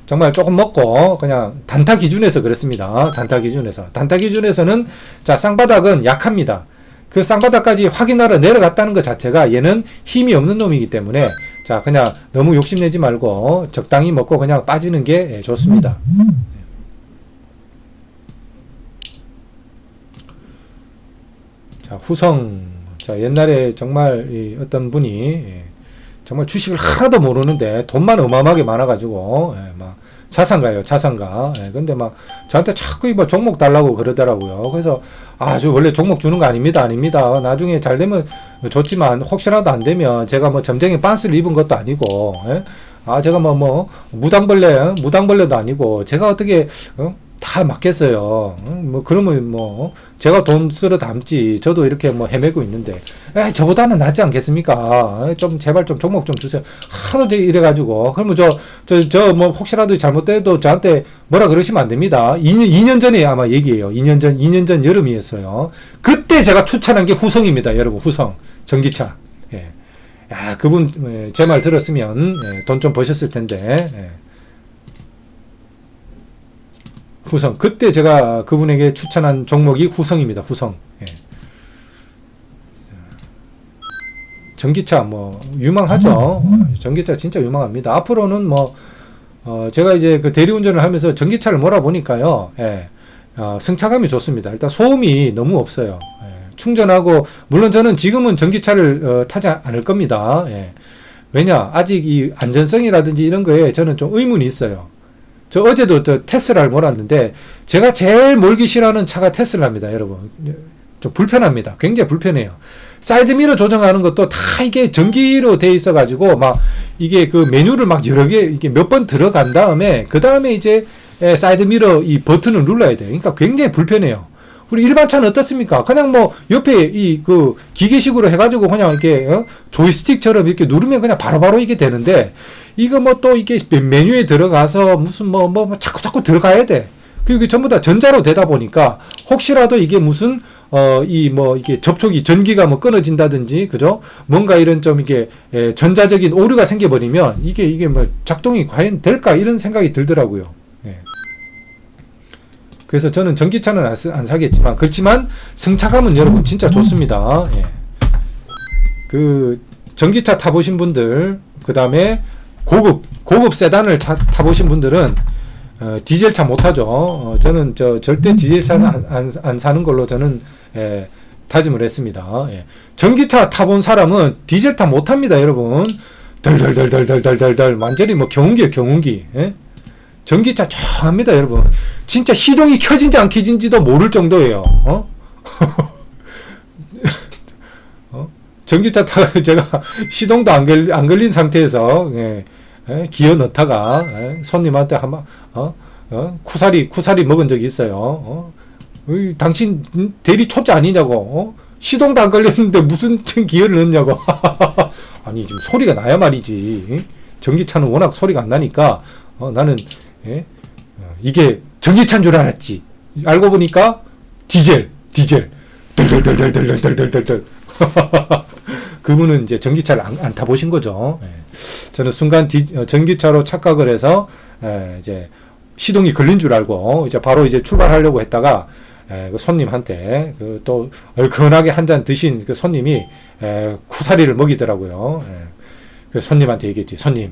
정말 조금 먹고 그냥 단타 기준에서 그렇습니다. 단타 기준에서는 자, 쌍바닥은 약합니다. 그 쌍바닥까지 확인하러 내려갔다는 것 자체가 얘는 힘이 없는 놈이기 때문에 자, 그냥 너무 욕심내지 말고 적당히 먹고 그냥 빠지는 게 좋습니다. 자, 후성. 자, 옛날에 정말 어떤 분이 정말 주식을 하나도 모르는데 돈만 어마어마하게 많아가지고 막 자산가. 근데 막 저한테 자꾸 뭐 종목 달라고 그러더라고요. 그래서 저 원래 종목 주는 거 아닙니다. 나중에 잘 되면 좋지만 혹시라도 안 되면 제가 뭐 점쟁이 빤스를 입은 것도 아니고, 제가 뭐 무당벌레도 아니고 제가 어떻게 다 맞겠어요. 뭐 그러면 뭐 제가 돈 쓸어 담지. 저도 이렇게 뭐 헤매고 있는데 저보다는 낫지 않겠습니까? 좀 제발 좀 종목 좀 주세요. 하도 이래가지고 그러면 저 뭐 혹시라도 잘못돼도 저한테 뭐라 그러시면 안 됩니다. 2년 전에 아마 얘기해요. 2년 전 여름이었어요. 그때 제가 추천한 게 후성입니다, 여러분. 후성 전기차. 예. 야, 그분 제 말 들었으면 돈 좀 버셨을 텐데. 후성. 그때 제가 그분에게 추천한 종목이 후성입니다. 후성. 예. 전기차 뭐 유망하죠. 전기차 진짜 유망합니다. 앞으로는 뭐 제가 이제 그 대리운전을 하면서 전기차를 몰아보니까요. 승차감이 좋습니다. 일단 소음이 너무 없어요. 충전하고 물론 저는 지금은 전기차를 타지 않을 겁니다. 왜냐? 아직 이 안전성이라든지 이런 거에 저는 좀 의문이 있어요. 저 어제도 테슬라를 몰았는데 제가 제일 몰기 싫어하는 차가 테슬라입니다, 여러분. 좀 불편합니다. 굉장히 불편해요. 사이드미러 조정하는 것도 다 이게 전기로 돼 있어가지고 막 이게 그 메뉴를 막 여러 개 이게 몇 번 들어간 다음에 그 다음에 이제 사이드미러 이 버튼을 눌러야 돼요. 그러니까 굉장히 불편해요. 우리 일반 차는 어떻습니까? 그냥 뭐 옆에 이 그 기계식으로 해가지고 그냥 이렇게 조이스틱처럼 이렇게 누르면 그냥 바로바로 이게 되는데 이거 뭐 또 이게 메뉴에 들어가서 무슨 뭐 자꾸 들어가야 돼. 그리고 전부 다 전자로 되다 보니까 혹시라도 이게 무슨 이게 접촉이 전기가 뭐 끊어진다든지 그죠? 뭔가 이런 좀 이게 전자적인 오류가 생겨버리면 이게 뭐 작동이 과연 될까 이런 생각이 들더라고요. 그래서 저는 전기차는 안 사겠지만 그렇지만 승차감은 여러분 진짜 좋습니다. 그 전기차 타보신 분들 그 다음에 고급 세단을 타보신 분들은 디젤차 못 타죠. 저는 절대 디젤차는 안 사는 걸로 저는 다짐을 했습니다. 전기차 타본 사람은 디젤차 못 탑니다, 여러분. 덜덜덜덜덜덜덜 완전히 뭐 경운기. 전기차 쫙합니다, 여러분. 진짜 시동이 켜진지 안 켜진지도 모를 정도예요. 전기차 타고 제가 시동도 안 걸린 상태에서 기어 넣다가 손님한테 한번 쿠사리 먹은 적이 있어요. 당신 대리 초짜 아니냐고. 시동도 안 걸렸는데 무슨 기어를 넣냐고. 아니 좀 소리가 나야 말이지. 전기차는 워낙 소리가 안 나니까 나는 이게 전기차인 줄 알았지. 알고 보니까 디젤 덜덜덜덜덜덜덜덜덜. 그분은 이제 전기차를 안 타보신 거죠. 저는 순간 전기차로 착각을 해서 이제 시동이 걸린 줄 알고 이제 바로 이제 출발하려고 했다가 그 손님한테 그 또 얼큰하게 한 잔 드신 그 손님이 쿠사리를 먹이더라고요. 그래서 손님한테 얘기했지. 손님,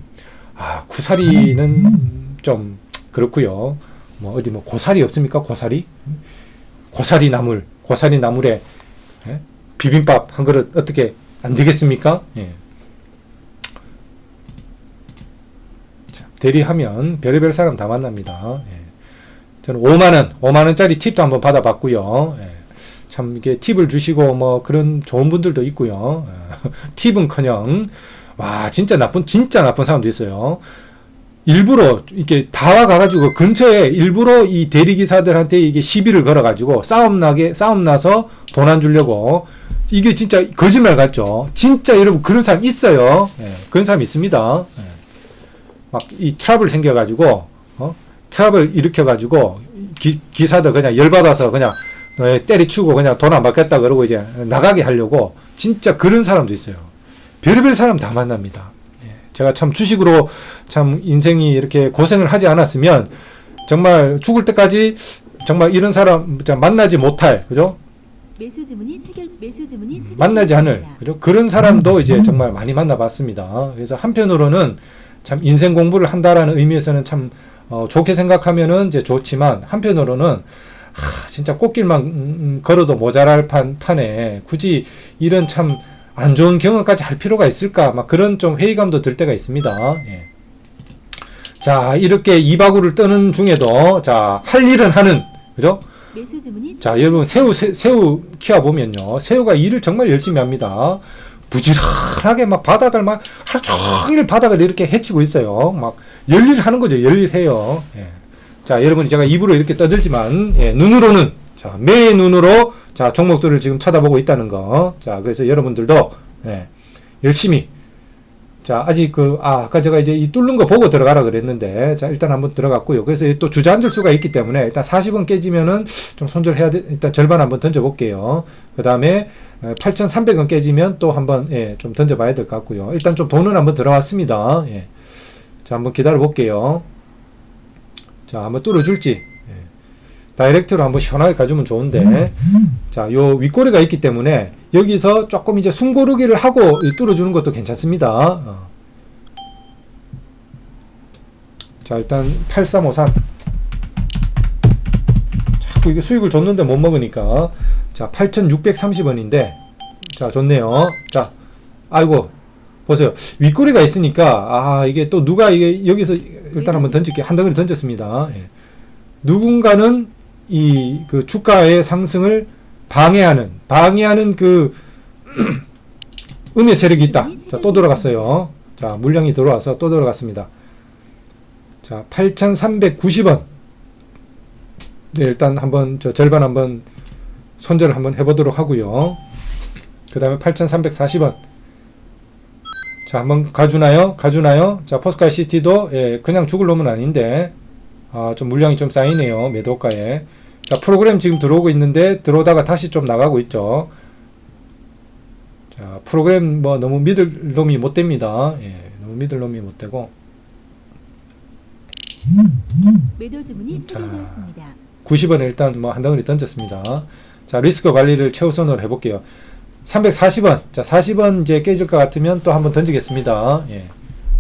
쿠사리는 좀 그렇고요. 뭐 어디 뭐 고사리 없습니까? 고사리 나물에 비빔밥 한 그릇 어떻게 안 되겠습니까? 대리하면 별의별 사람 다 만납니다. 예. 저는 5만원짜리 팁도 한번 받아봤고요. 예. 참 이게 팁을 주시고 뭐 그런 좋은 분들도 있고요. 팁은커녕 와 진짜 나쁜 사람도 있어요. 일부러 이렇게 다 와가지고 근처에 일부러 이 대리기사들한테 이게 시비를 걸어가지고 싸움 나서 돈 안 주려고 이게 진짜 거짓말 같죠. 진짜 여러분 그런 사람 있어요. 예, 그런 사람 있습니다. 예. 막 이 트러블 생겨가지고 트러블 일으켜가지고 기사들 그냥 열받아서 그냥 때리치고 그냥 돈 안 받겠다 그러고 이제 나가게 하려고 진짜 그런 사람도 있어요. 별의별 사람 다 만납니다. 예, 제가 참 주식으로 참 인생이 이렇게 고생을 하지 않았으면 정말 죽을 때까지 정말 이런 사람 만나지 못할 그죠? 매수 주문이 만나지 않을 그죠? 그런 사람도 이제 정말 많이 만나봤습니다. 그래서 한편으로는 참 인생 공부를 한다라는 의미에서는 참 좋게 생각하면은 이제 좋지만 한편으로는 진짜 꽃길만 걸어도 모자랄 판에 굳이 이런 참 안 좋은 경험까지 할 필요가 있을까? 막 그런 좀 회의감도 들 때가 있습니다. 예. 자, 이렇게 이바구를 떠는 중에도 자, 할 일은 하는 그죠? 자, 여러분 새우 키워 보면요. 새우가 일을 정말 열심히 합니다. 부지런하게 막 바닥을 막 하루 종일 바닥을 이렇게 헤치고 있어요. 막 열일하는 거죠. 열일해요. 예. 자, 여러분 제가 입으로 이렇게 떠들지만 예, 눈으로는 자, 매의 눈으로 자, 종목들을 지금 쳐다보고 있다는 거. 자, 그래서 여러분들도 예, 열심히 자, 아직 아까 제가 이제 이 뚫는 거 보고 들어가라 그랬는데 자, 일단 한번 들어갔고요. 그래서 또 주저앉을 수가 있기 때문에 일단 40원 깨지면은 좀 손절해야 돼. 일단 절반 한번 던져 볼게요. 그다음에 8,300원 깨지면 또 한번 예, 좀 던져 봐야 될 것 같고요. 일단 좀 돈은 한번 들어왔습니다. 예. 자, 한번 기다려 볼게요. 자, 한번 뚫어줄지. 예. 다이렉트로 한번 시원하게 가주면 좋은데. 자, 요 윗꼬리가 있기 때문에 여기서 조금 이제 숨고르기를 하고 뚫어주는 것도 괜찮습니다. 자, 일단 8353. 자꾸 이게 수익을 줬는데 못 먹으니까. 자, 8,630원인데. 자, 좋네요. 자, 아이고. 보세요. 윗꼬리가 있으니까, 이게 또 누가 이게 여기서 일단 한번 던질게요. 한 덩어리 던졌습니다. 예. 누군가는 그 주가의 상승을 방해하는 그 음의 세력이 있다. 자, 또 들어갔어요. 자, 물량이 들어와서 또 들어갔습니다. 자, 8,390원. 네, 일단 한번 절반 한번 손절을 한번 해보도록 하고요. 그 다음에 8,340원. 자, 한번 가주나요? 자, 포스카이 시티도 예, 그냥 죽을 놈은 아닌데 좀 물량이 좀 쌓이네요. 매도가에. 자, 프로그램 지금 들어오고 있는데 들어오다가 다시 좀 나가고 있죠. 자, 프로그램 뭐 너무 믿을 놈이 못 됩니다. 예, 너무 믿을 놈이 못 되고. 매도 주문이 체결되었습니다. 90원에 일단 뭐 한 덩어리 던졌습니다. 자, 리스크 관리를 최우선으로 해볼게요. 340원. 자, 40원 이제 깨질 것 같으면 또 한번 던지겠습니다. 예.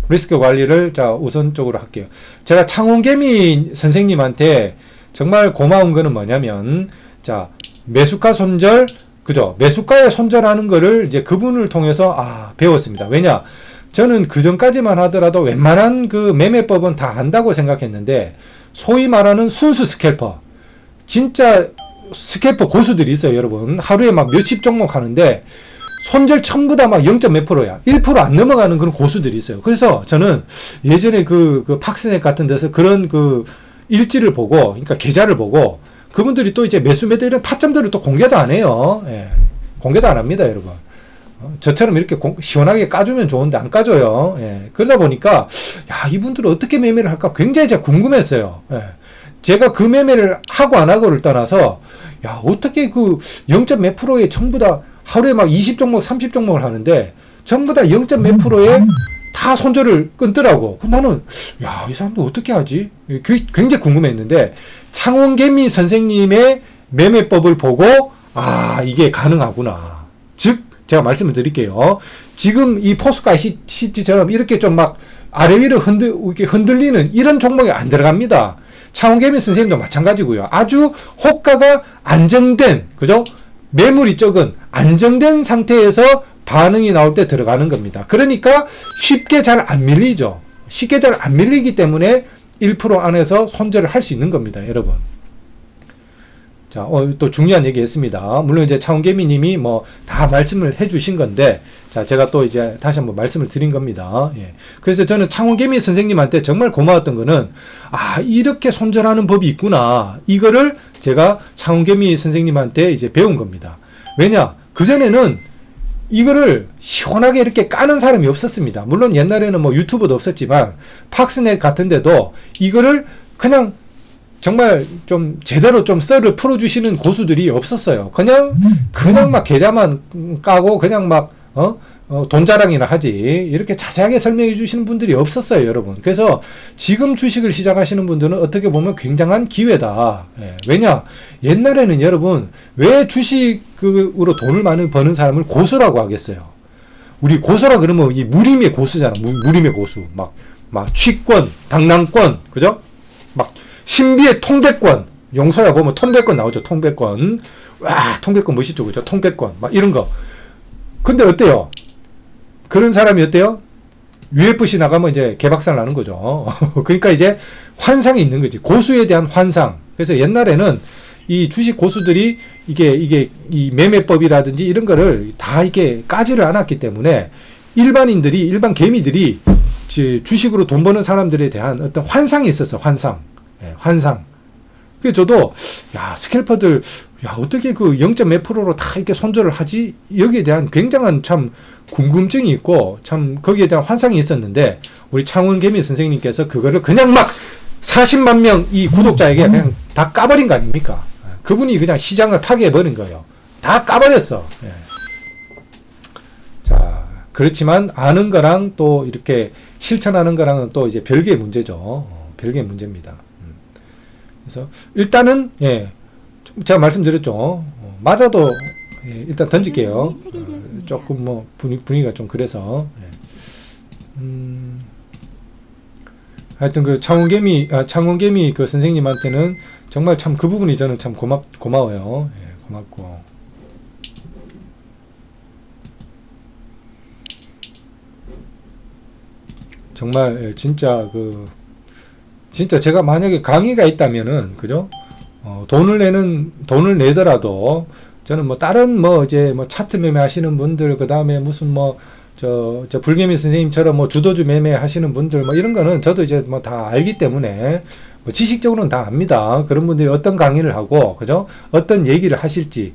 리스크 관리를 자, 우선적으로 할게요. 제가 창원개미 선생님한테 정말 고마운 거는 뭐냐면, 자, 매수가 손절, 그죠? 매수가에 손절하는 거를 이제 그분을 통해서, 배웠습니다. 왜냐? 저는 그 전까지만 하더라도 웬만한 그 매매법은 다 안다고 생각했는데, 소위 말하는 순수 스캘퍼. 진짜 스캘퍼 고수들이 있어요, 여러분. 하루에 막 몇십 종목 하는데, 손절 전부 다 막 0. 몇 프로야. 1% 안 넘어가는 그런 고수들이 있어요. 그래서 저는 예전에 그 팍스넷 같은 데서 그런 그 일지를 보고, 그러니까 계좌를 보고, 그분들이 또 이제 매수 매도 이런 타점들을 또 공개도 안 해요. 예. 공개도 안 합니다, 여러분. 저처럼 이렇게 시원하게 까주면 좋은데 안 까줘요. 예. 그러다 보니까, 야, 이분들은 어떻게 매매를 할까 굉장히 제가 궁금했어요. 예. 제가 그 매매를 하고 안 하고를 떠나서, 야, 어떻게 그 0. 몇 프로에 전부 다 하루에 막 20종목, 30종목을 하는데, 전부 다 0. 몇 프로에 다 손절을 끊더라고. 나는, 야, 이 사람들 어떻게 하지? 굉장히 궁금했는데, 창원개미 선생님의 매매법을 보고, 이게 가능하구나. 즉, 제가 말씀을 드릴게요. 지금 이 포스카이 시티처럼 이렇게 좀 막 아래 위로 이렇게 흔들리는 이런 종목이 안 들어갑니다. 창원개미 선생님도 마찬가지고요. 아주 호가가 안정된, 그죠? 매물이 적은 안정된 상태에서 반응이 나올 때 들어가는 겁니다. 그러니까 쉽게 잘 안 밀리죠. 쉽게 잘 안 밀리기 때문에 1% 안에서 손절을 할 수 있는 겁니다, 여러분. 자, 또 중요한 얘기 했습니다. 물론 이제 차원개미님이 뭐 다 말씀을 해주신 건데, 자, 제가 또 이제 다시 한번 말씀을 드린 겁니다. 예. 그래서 저는 차원개미 선생님한테 정말 고마웠던 거는, 아, 이렇게 손절하는 법이 있구나. 이거를 제가 차원개미 선생님한테 이제 배운 겁니다. 왜냐? 그전에는 이거를 시원하게 이렇게 까는 사람이 없었습니다. 물론 옛날에는 뭐 유튜브도 없었지만, 팍스넷 같은 데도 이거를 그냥 정말 좀 제대로 좀 썰을 풀어주시는 고수들이 없었어요. 그냥 막 계좌만 까고 그냥 막 돈 자랑이나 하지 이렇게 자세하게 설명해 주시는 분들이 없었어요, 여러분. 그래서 지금 주식을 시작하시는 분들은 어떻게 보면 굉장한 기회다. 예. 왜냐? 옛날에는 여러분 왜 주식으로 돈을 많이 버는 사람을 고수라고 하겠어요? 우리 고수라 그러면 이 무림의 고수잖아. 무림의 고수. 막 취권, 당랑권, 그죠? 막 신비의 통백권, 용서야 보면 통백권 나오죠. 통백권. 와, 통백권 멋있죠. 그죠? 통백권. 막 이런 거. 근데 어때요? 그런 사람이 어때요? UFC 나가면 이제 개박살 나는 거죠. 그러니까 이제 환상이 있는 거지. 고수에 대한 환상. 그래서 옛날에는 이 주식 고수들이 이게 이 매매법이라든지 이런 거를 다 이렇게 까지를 않았기 때문에 일반 개미들이 주식으로 돈 버는 사람들에 대한 어떤 환상이 있었어. 환상. 예, 환상. 그래서 저도, 야, 스캘퍼들, 야, 어떻게 그 0.몇 프로로 다 이렇게 손절을 하지? 여기에 대한 굉장한 참 궁금증이 있고, 참 거기에 대한 환상이 있었는데, 우리 창원개미 선생님께서 그거를 그냥 막 40만 명 이 구독자에게 그냥 다 까버린 거 아닙니까? 그분이 그냥 시장을 파괴해버린 거예요. 다 까버렸어. 예. 자, 그렇지만 아는 거랑 또 이렇게 실천하는 거랑은 또 이제 별개의 문제죠. 별개의 문제입니다. 그래서 일단은 예, 제가 말씀드렸죠. 맞아도 예, 일단 던질게요. 조금 뭐 분위기가 좀 그래서 예. 하여튼 그 창원개미 그 선생님한테는 정말 참 그 부분이 저는 참 고마워요. 예, 고맙고. 정말 예, 진짜 제가 만약에 강의가 있다면은 그죠? 돈을 내더라도 저는 뭐 다른 뭐 이제 뭐 차트 매매 하시는 분들 그다음에 무슨 뭐 저 불개미 선생님처럼 뭐 주도주 매매 하시는 분들 뭐 이런 거는 저도 이제 뭐 다 알기 때문에 뭐 지식적으로는 다 압니다. 그런 분들이 어떤 강의를 하고 그죠? 어떤 얘기를 하실지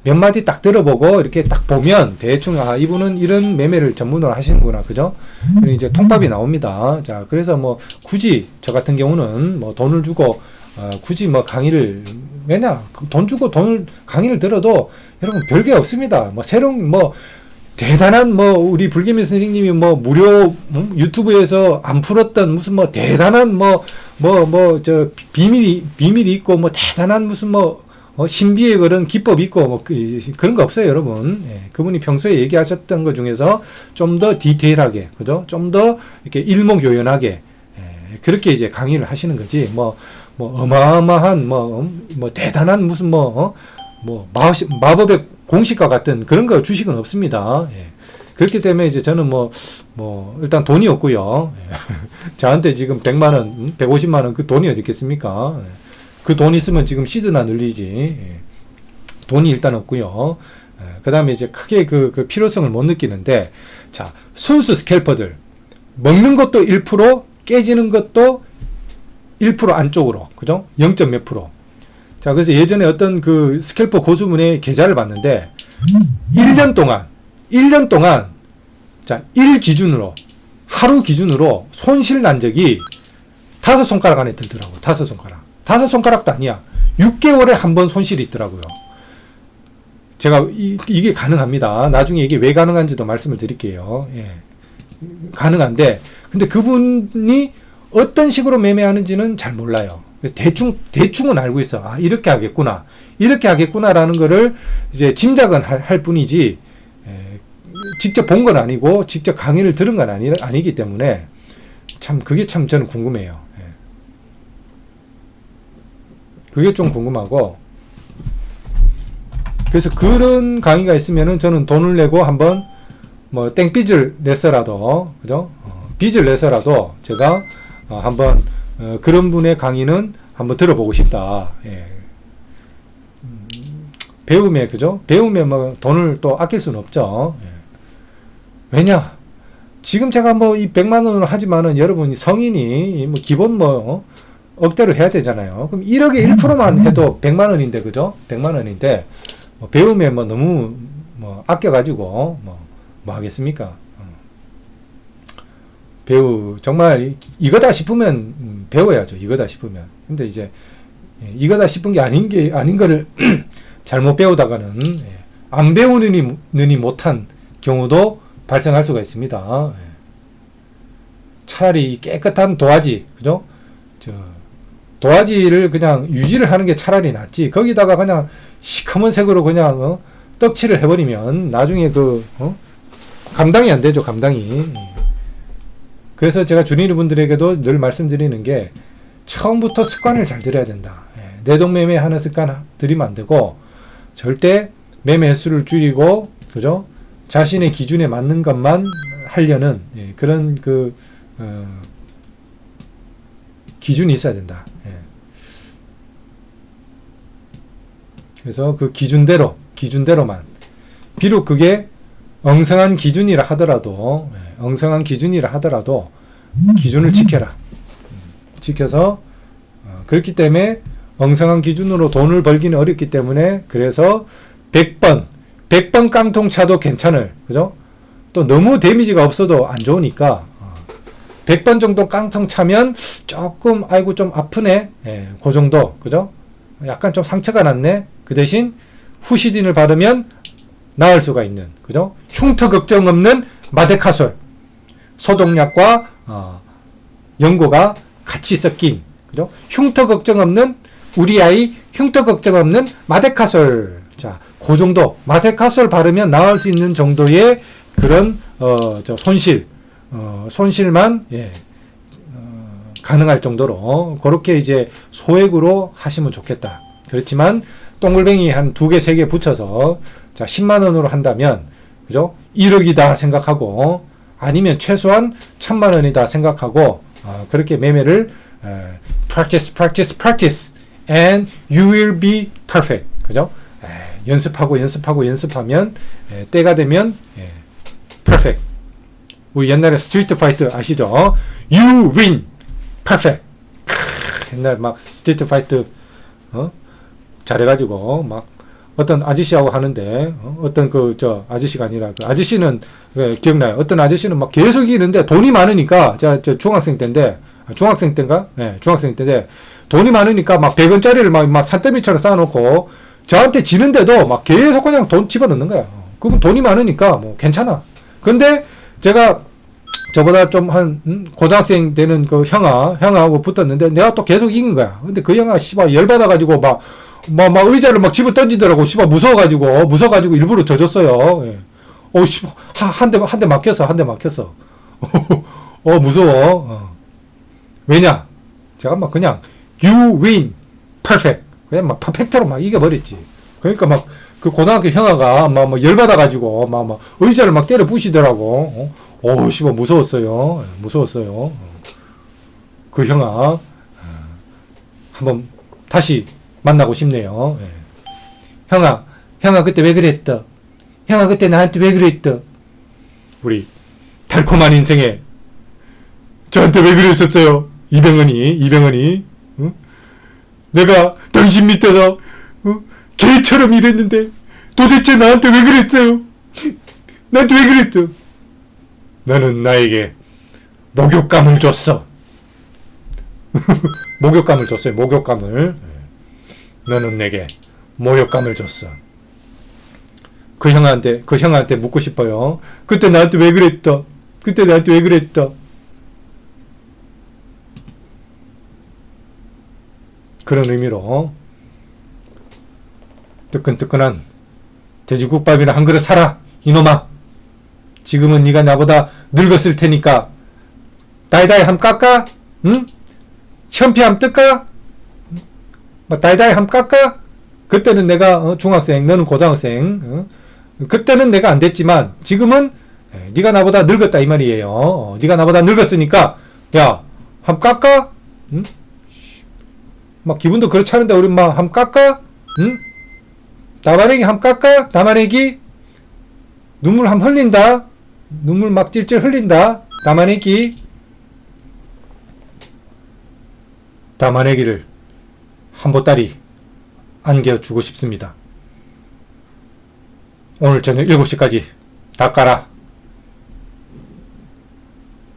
몇 마디 딱 들어보고 이렇게 딱 보면 대충 이분은 이런 매매를 전문으로 하시는구나. 그죠? 그리고 이제 통밥이 나옵니다. 자, 그래서 뭐 굳이 저 같은 경우는 뭐 돈을 주고 굳이 뭐 강의를 왜냐? 돈 주고 강의를 들어도 여러분 별게 없습니다. 뭐 새로운 뭐 대단한 뭐 우리 불개미 선생님이 뭐 무료 유튜브에서 안 풀었던 무슨 뭐 대단한 저 비밀이 있고 뭐 대단한 무슨 뭐 신비의 그런 기법이 있고 뭐 그런 거 없어요, 여러분. 예, 그분이 평소에 얘기하셨던 것 중에서 좀 더 디테일하게, 그죠? 좀 더 이렇게 일목요연하게 예, 그렇게 이제 강의를 하시는 거지. 뭐 어마어마한 뭐 대단한 무슨 마법의 공식과 같은 그런 거 주식은 없습니다. 예. 그렇기 때문에 이제 저는 일단 돈이 없고요. 예. 저한테 지금 100만 원, 150만 원 그 돈이 어디 있겠습니까? 예. 그 돈 있으면 지금 시드나 늘리지. 예. 돈이 일단 없고요. 예. 그 다음에 이제 크게 그 필요성을 못 느끼는데, 자, 순수 스캘퍼들. 먹는 것도 1%, 깨지는 것도 1% 안쪽으로. 그죠? 0. 몇 프로. 자, 그래서 예전에 어떤 그 스캘퍼 고수분의 계좌를 봤는데, 1년 동안, 자, 하루 기준으로 손실 난 적이 5손가락 안에 들더라고요. 5손가락. 5손가락도 아니야. 6개월에 한 번 손실이 있더라고요. 제가 이게 가능합니다. 나중에 이게 왜 가능한지도 말씀을 드릴게요. 예. 가능한데, 근데 그분이 어떤 식으로 매매하는지는 잘 몰라요. 대충은 알고 있어. 이렇게 하겠구나라는 거를 이제 짐작은 할 뿐이지, 직접 본 건 아니고, 직접 강의를 들은 건 아니기 때문에, 그게 참 저는 궁금해요. 그게 좀 궁금하고, 그래서 그런 강의가 있으면은 저는 돈을 내고 한번, 땡빚을 냈어라도, 그죠? 빚을 내서라도 제가 한번 그런 분의 강의는 한번 들어보고 싶다. 예. 배움에 그죠? 배움에 뭐 돈을 또 아낄 수는 없죠. 예. 왜냐? 지금 제가 뭐 이 100만 원을 하지만은 여러분이 성인이 뭐 기본 뭐 억대로 해야 되잖아요. 그럼 1억에 1%만 해도 100만 원인데 그죠? 100만 원인데 뭐 배움에 뭐 너무 뭐 아껴가지고 뭐 하겠습니까? 배우 정말 이거다 싶으면 배워야죠. 이거다 싶으면. 근데 이제 이거다 싶은 게 아닌 거를 잘못 배우다가는 안 배우느니 못한 경우도 발생할 수가 있습니다. 차라리 깨끗한 도화지, 그죠? 도화지를 그냥 유지를 하는 게 차라리 낫지. 거기다가 그냥 시커먼 색으로 그냥 떡칠을 해버리면 나중에 감당이 안 되죠. 감당이. 그래서 제가 주니르 분들에게도 늘 말씀드리는 게 처음부터 습관을 잘 들여야 된다. 내동매매 하는 습관 들이면 안 되고 절대 매매 횟수를 줄이고 그죠? 자신의 기준에 맞는 것만 하려는 그런 기준이 있어야 된다. 그래서 그 기준대로만 비록 그게 엉성한 기준이라 하더라도 기준을 지켜라. 지켜서 그렇기 때문에 엉성한 기준으로 돈을 벌기는 어렵기 때문에 그래서 100번 깡통 차도 괜찮을 그죠? 또 너무 데미지가 없어도 안 좋으니까 100번 정도 깡통 차면 조금 아이고 좀 아프네. 그 정도 그죠? 약간 좀 상처가 났네. 그 대신 후시딘을 바르면 나을 수가 있는 그죠? 흉터 걱정 없는 마데카솔 소독약과 연고가 같이 섞인 그죠? 흉터 걱정 없는 우리 아이 흉터 걱정 없는 마데카솔. 자, 그 정도 마데카솔 바르면 나을 수 있는 정도의 그런 손실만 가능할 정도로 그렇게 이제 소액으로 하시면 좋겠다. 그렇지만 동글뱅이 한 2개, 3개 붙여서 자 10만 원으로 한다면 그죠? 1억이다 생각하고 아니면 최소한 1000만 원이다 생각하고 그렇게 매매를 practice and you will be perfect. 그죠? 연습하면 때가 되면 perfect. 우리 옛날에 스트리트 파이트 아시죠? You win perfect. 옛날 막 스트리트 파이트 잘해가지고 막 어떤 아저씨하고 하는데 어떤 아저씨가 아니라 그 아저씨는 기억나요. 어떤 아저씨는 막 계속 이기는데 돈이 많으니까 제가 중학생 때인데 중학생 때인가? 네, 중학생 때인데 돈이 많으니까 막 100원짜리를 막 산더미처럼 쌓아놓고 저한테 지는데도 막 계속 그냥 돈 집어넣는 거야. 그분 돈이 많으니까 뭐 괜찮아. 근데 제가 저보다 좀 고등학생 되는 그 형하고 붙었는데 내가 또 계속 이긴 거야. 근데 그 형아 씨발 열받아가지고 막 의자를 막 집어 던지더라고. 씨발 무서워가지고 일부러 져줬어요. 씨발 한 대 막혔어. 무서워. 왜냐? 제가 막 그냥 you win perfect. 그냥 막 퍼펙트로 막 이겨버렸지. 그러니까 막 그 고등학교 형아가 막 열받아가지고 막 의자를 막 때려 부시더라고. 씨발 무서웠어요. 그 형아 한번 다시 만나고 싶네요. 형아 그때 왜 그랬다? 형아 그때 나한테 왜 그랬다? 우리 달콤한 인생에 저한테 왜 그랬었어요? 이병헌이 응? 내가 당신 밑에서 개처럼 일했는데 도대체 나한테 왜 그랬어요? 나한테 왜 그랬어? 너는 나에게 목욕감을 줬어. 목욕감을 줬어요. 너는 내게 모욕감을 줬어. 그 형한테 묻고 싶어요. 그때 나한테 왜 그랬다? 그런 의미로 뜨끈뜨끈한 돼지국밥이나 한 그릇 사라 이놈아. 지금은 네가 나보다 늙었을 테니까 다이다이 함 깎아? 응? 현피 함 뜰까? 다이다이 함 깎아? 그때는 내가 중학생, 너는 고등학생. 그때는 내가 안 됐지만 지금은 네가 나보다 늙었다 이 말이에요. 네가 나보다 늙었으니까 야, 함 깎아? 응? 막 기분도 그렇지 않은데 우리 막 함 깎아? 응? 담아내기 함 깎아? 담아내기? 눈물 함 흘린다? 눈물 막 찔찔 흘린다? 담아내기? 담아내기를 한 보따리 안겨주고 싶습니다. 오늘 저녁 7시까지 다 까라.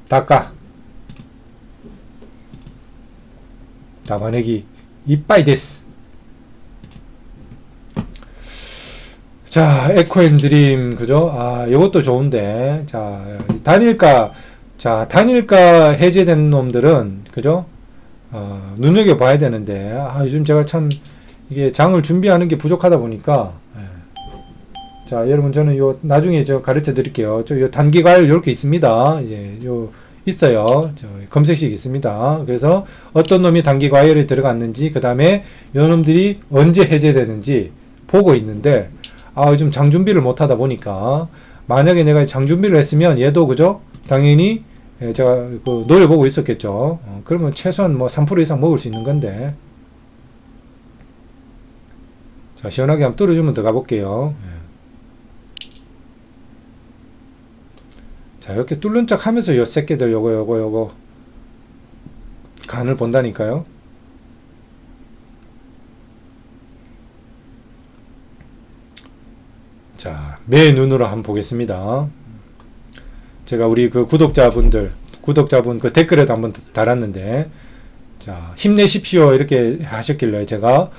다 까. 담아내기 이빠이 데스. 자, 에코앤드림, 그죠? 아, 요것도 좋은데. 자, 단일가 해제된 놈들은, 그죠? 눈여겨봐야 되는데, 요즘 제가 참, 이게 장을 준비하는 게 부족하다 보니까, 자, 여러분, 저는 나중에 가르쳐 드릴게요. 요 단기과일 요렇게 있습니다. 이제, 있어요. 검색식 있습니다. 그래서 어떤 놈이 단기과일에 들어갔는지, 그 다음에 요 놈들이 언제 해제되는지 보고 있는데, 요즘 장 준비를 못 하다 보니까, 만약에 내가 장 준비를 했으면 얘도, 그죠? 당연히, 제가 노려보고 있었겠죠. 그러면 최소한 뭐 3% 이상 먹을 수 있는 건데. 자, 시원하게 한번 뚫어주면 들어가 볼게요. 자, 이렇게 뚫는 척 하면서 요 새끼들 요거 간을 본다니까요. 자, 매 눈으로 한번 보겠습니다. 제가 우리 그 구독자분 그 댓글에도 한번 달았는데, 자, 힘내십시오 이렇게 하셨길래 제가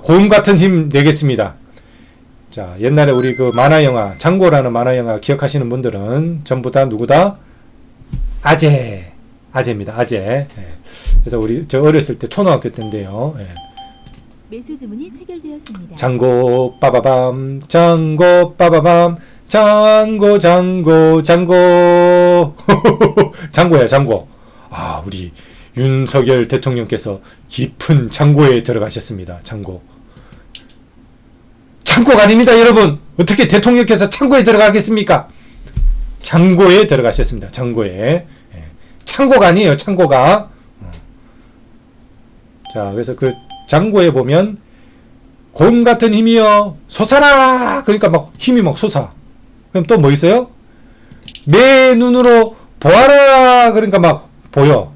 고음 같은 힘 내겠습니다. 자, 옛날에 우리 그 만화영화 장고라는 만화영화 기억하시는 분들은 전부 다 누구다? 아재입니다. 아재. 그래서 저 어렸을 때 초등학교 때인데요. 매수 주문이 체결되었습니다. 장고 빠바밤 장고 빠바밤 장고 장고야 장고. 우리 윤석열 대통령께서 깊은 장고에 들어가셨습니다. 창고가 아닙니다, 여러분. 어떻게 대통령께서 창고에 들어가겠습니까? 창고에 들어가셨습니다. 창고에. 창고가 아니에요, 창고가. 자, 그래서 그 장고에 보면 곰 같은 힘이여 솟아라. 그러니까 막 힘이 막 솟아. 그럼 또 뭐 있어요? 매 눈으로 보아라. 그러니까 막 보여.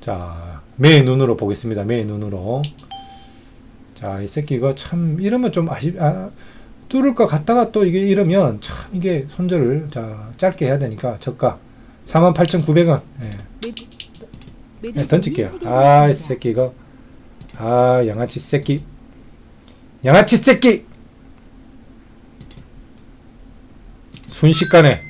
자, 매 눈으로 보겠습니다. 매 눈으로. 자, 이 새끼 이거 참 이러면 좀 뚫을 것 같다가 또 이게 이러면 참 이게 손절을 짧게 해야 되니까 저가 48,900원. 던질게요. 이 새끼 이거. 양아치 새끼. 순식간에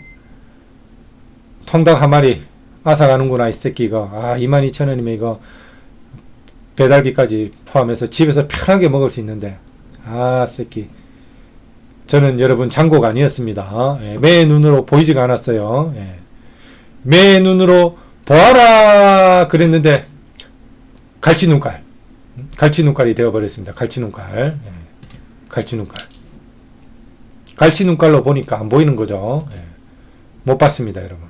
통닭 한 마리 앗아가는구나 이 새끼 이거. 22,000원이면 이거 배달비까지 포함해서 집에서 편하게 먹을 수 있는데. 새끼. 저는 여러분 장고가 아니었습니다. 매 눈으로 보이지가 않았어요. 매 눈으로 보아라 그랬는데 갈치 눈깔이 되어버렸습니다. 갈치 눈깔로 보니까 안 보이는 거죠. 못 봤습니다, 여러분.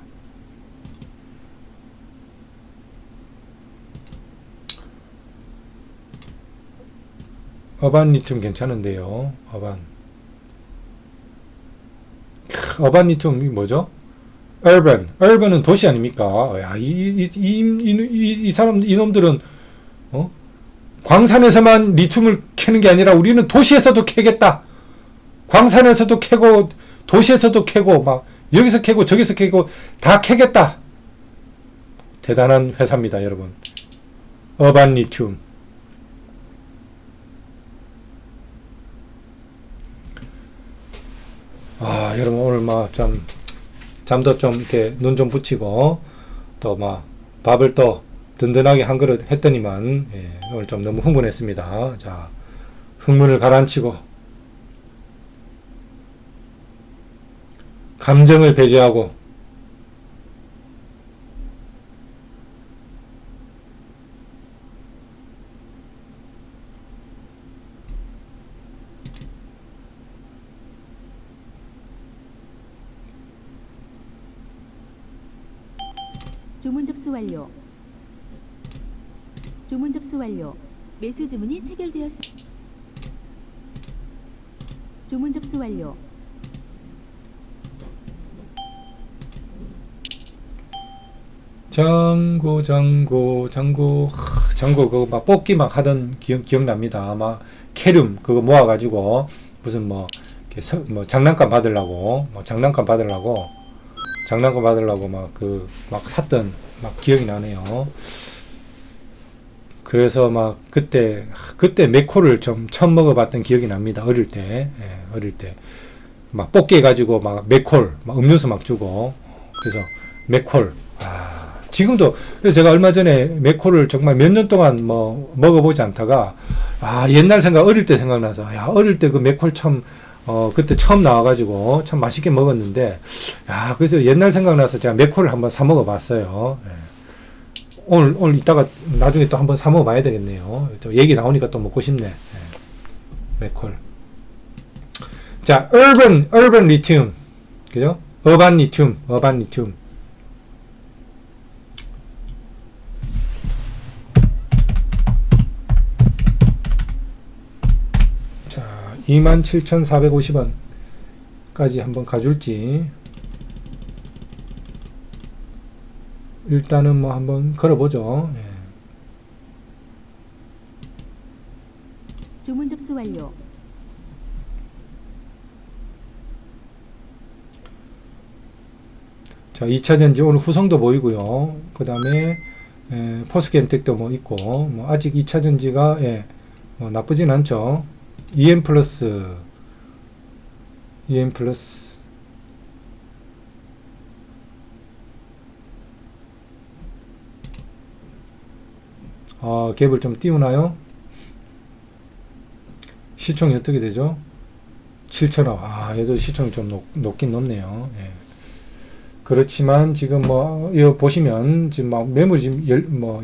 어반 리튬 괜찮은데요. 어반 리튬이 뭐죠? urban은 도시 아닙니까? 이놈들은 광산에서만 리튬을 캐는 게 아니라 우리는 도시에서도 캐겠다. 광산에서도 캐고 도시에서도 캐고 막 여기서 캐고 저기서 캐고 다 캐겠다. 대단한 회사입니다, 여러분. 어반 리튬. 여러분 오늘 잠도 좀 이렇게 눈 좀 붙이고 또 밥을 또 든든하게 한 그릇 했더니만 오늘 좀 너무 흥분했습니다. 자, 흥분을 가라앉히고 감정을 배제하고 주문 접수 완료. 주문 접수 완료. 매수 주문이 체결되었습니다. 주문 접수 완료. 정고 그거 막 뽑기 막 하던 기억납니다. 막 캐륨 그거 모아가지고 무슨 뭐 장난감 받으려고 막 샀던 막 기억이 나네요. 그래서 막 그때 맥코를 좀 처음 먹어봤던 기억이 납니다. 어릴 때 막 뽑기 해가지고 막 맥콜 막 음료수 막 주고 그래서 맥콜 지금도 그래서 제가 얼마 전에 맥콜을 정말 몇 년 동안 뭐 먹어보지 않다가 옛날 어릴 때 생각나서 야 어릴 때 그 맥콜 참 그때 처음 나와가지고 참 맛있게 먹었는데 그래서 옛날 생각나서 제가 맥콜을 한번 사 먹어봤어요. 오늘 이따가 나중에 또 한번 사 먹어봐야 되겠네요. 또 얘기 나오니까 또 먹고 싶네. 맥콜. 자, urban lithium, 그죠? urban lithium. 자, 27,450원까지 한번 가줄지. 일단은 뭐 한번 걸어보죠. 주문 접수 완료. 자, 2차전지 오늘 후성도 보이고요. 그 다음에 포스겐텍도 뭐 있고 뭐 아직 2차전지가 뭐 나쁘진 않죠. EM 플러스 갭을 좀 띄우나요? 시총이 어떻게 되죠? 7,000원. 얘도 시총이 좀 높긴 높네요. 그렇지만 지금 뭐 이거 보시면 지금 막 매물이 지금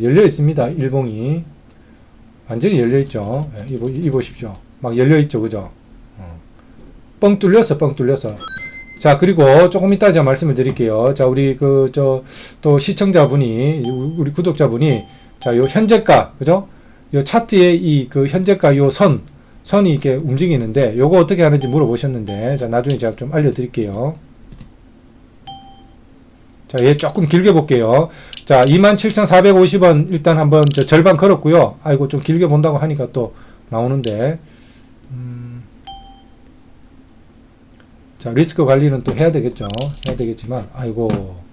열려 있습니다. 일봉이 완전히 열려 있죠. 이 보십시오. 막 열려 있죠, 그죠? 뻥 뚫렸어. 자, 그리고 조금 이따 제가 말씀을 드릴게요. 자, 우리 또 시청자분이 우리 구독자분이 자, 요 현재가, 그죠? 요 차트에 그 현재가 요 선이 이렇게 움직이는데, 요거 어떻게 하는지 물어보셨는데, 자, 나중에 제가 좀 알려드릴게요. 자, 얘 조금 길게 볼게요. 자, 27,450원 일단 한번 절반 걸었고요. 아이고, 좀 길게 본다고 하니까 또 나오는데, 자, 리스크 관리는 또 해야 되겠죠. 해야 되겠지만, 아이고,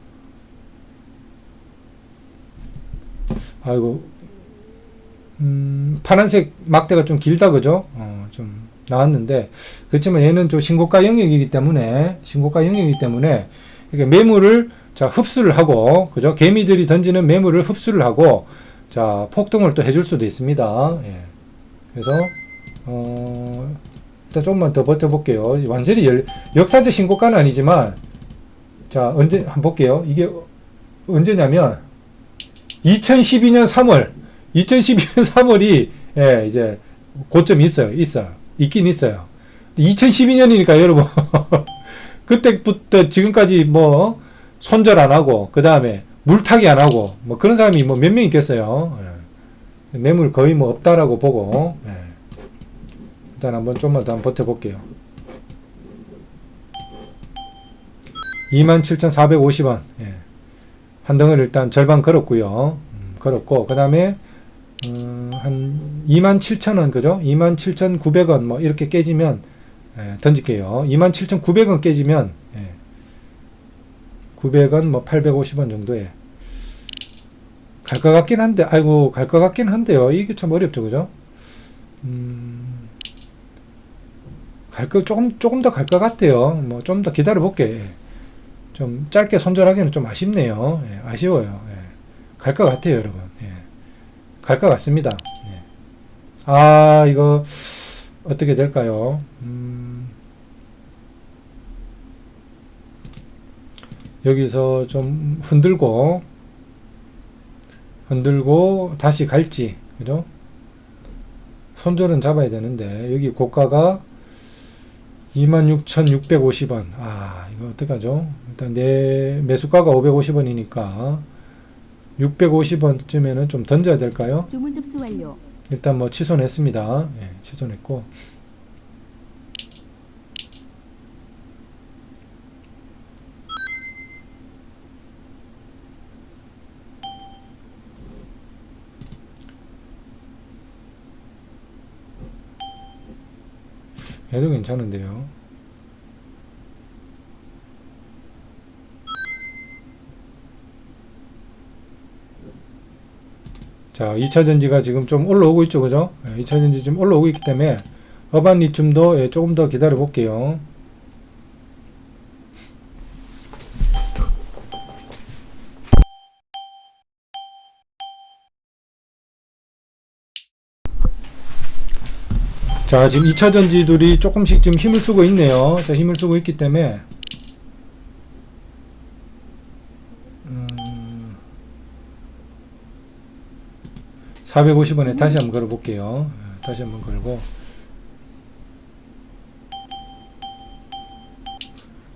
파란색 막대가 좀 길다, 그죠? 좀 나왔는데, 그렇지만 얘는 좀 신고가 영역이기 때문에, 이렇게 매물을, 자, 흡수를 하고, 그죠? 개미들이 던지는 매물을 흡수를 하고, 자, 폭등을 또 해줄 수도 있습니다. 그래서, 일단 조금만 더 버텨볼게요. 완전히 역사적 신고가는 아니지만, 자, 한번 볼게요. 이게 언제냐면, 2012년 3월이 이제 고점이 있긴 있어요. 2012년이니까 여러분 그때부터 지금까지 뭐 손절 안 하고 그 다음에 물타기 안 하고 뭐 그런 사람이 뭐 몇 명 있겠어요. 매물 거의 뭐 없다라고 보고 일단 한번 좀만 더 한번 버텨볼게요. 27,450원 한 덩을 일단 절반 걸었고요. 걸었고 그 다음에 한 27,000원 그죠? 27,900원 뭐 이렇게 깨지면 던질게요. 27,900원 깨지면 900원 뭐 850원 정도에 갈 것 같긴 한데 갈 것 같긴 한데요. 이게 참 어렵죠, 그죠? 조금 더 갈 것 같아요. 뭐 좀 더 기다려 볼게. 좀 짧게 손절하기는 좀 아쉽네요. 아쉬워요. 갈 것 같아요, 여러분. 갈 것 같습니다. 이거 어떻게 될까요? 여기서 좀 흔들고 다시 갈지, 그죠? 손절은 잡아야 되는데 여기 고가가 26,650원. 이거 어떡하죠? 일단 내 매수가가 550원이니까 650원쯤에는 좀 던져야 될까요? 주문 접수 완료. 일단 뭐 취소는 했습니다. 예, 취소했고. 얘도 괜찮은데요. 자, 2차전지가 지금 좀 올라오고 있죠, 그죠? 2차전지 지금 올라오고 있기 때문에 어반 리튬도 예, 조금 더 기다려 볼게요. 자, 지금 2차전지들이 조금씩 지금 힘을 쓰고 있네요. 자, 힘을 쓰고 있기 때문에 450원에 다시 한번 걸어 볼게요. 다시 한번 걸고.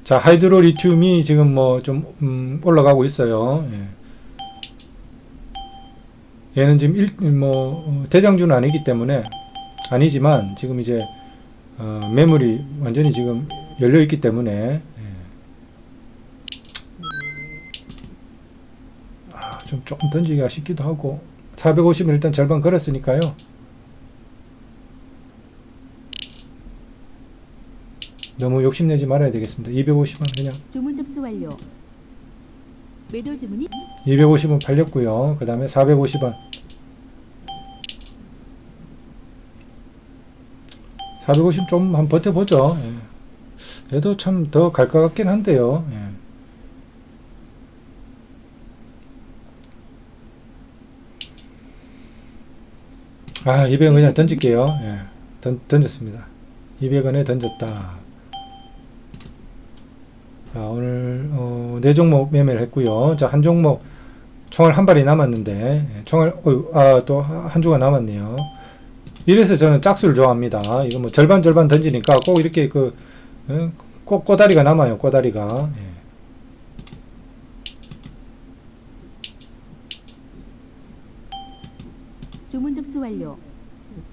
자, 하이드로 리튬이 지금 뭐 좀 올라가고 있어요. 예. 얘는 지금 대장주는 아니기 때문에 아니지만 지금 이제 매물이 완전히 지금 열려 있기 때문에 예. 좀 조금 던지기가 쉽기도 하고 450은 일단 절반 걸었으니까요. 너무 욕심내지 말아야 되겠습니다. 250원 그냥. 주문 접수 완료. 매도 주문이 250원 팔렸고요. 그 다음에 450원. 450 좀 한번 버텨보죠. 예. 얘도 참 더 갈 것 같긴 한데요. 예. 아, 200원 그냥 던질게요. 예. 던졌습니다. 200원에 던졌다. 자, 오늘 4종목 매매를 했고요. 자, 한 종목 총알 한 발이 남았는데 예, 총알 또 한 주가 남았네요. 이래서 저는 짝수를 좋아합니다. 이거 뭐 절반 던지니까 꼭 이렇게 꼭 꼬다리가 남아요. 꼬다리가. 예. 주문 접수 완료.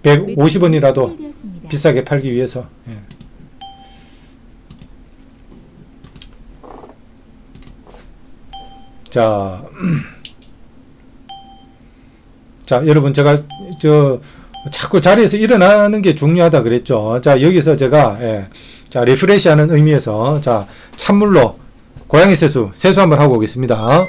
150원이라도 체결되었습니다. 비싸게 팔기 위해서. 예. 자, 자, 여러분 제가 자꾸 자리에서 일어나는 게 중요하다 그랬죠. 자, 여기서 제가 자, 리프레시하는 의미에서 자, 찬물로 고양이 세수 한번 하고 오겠습니다.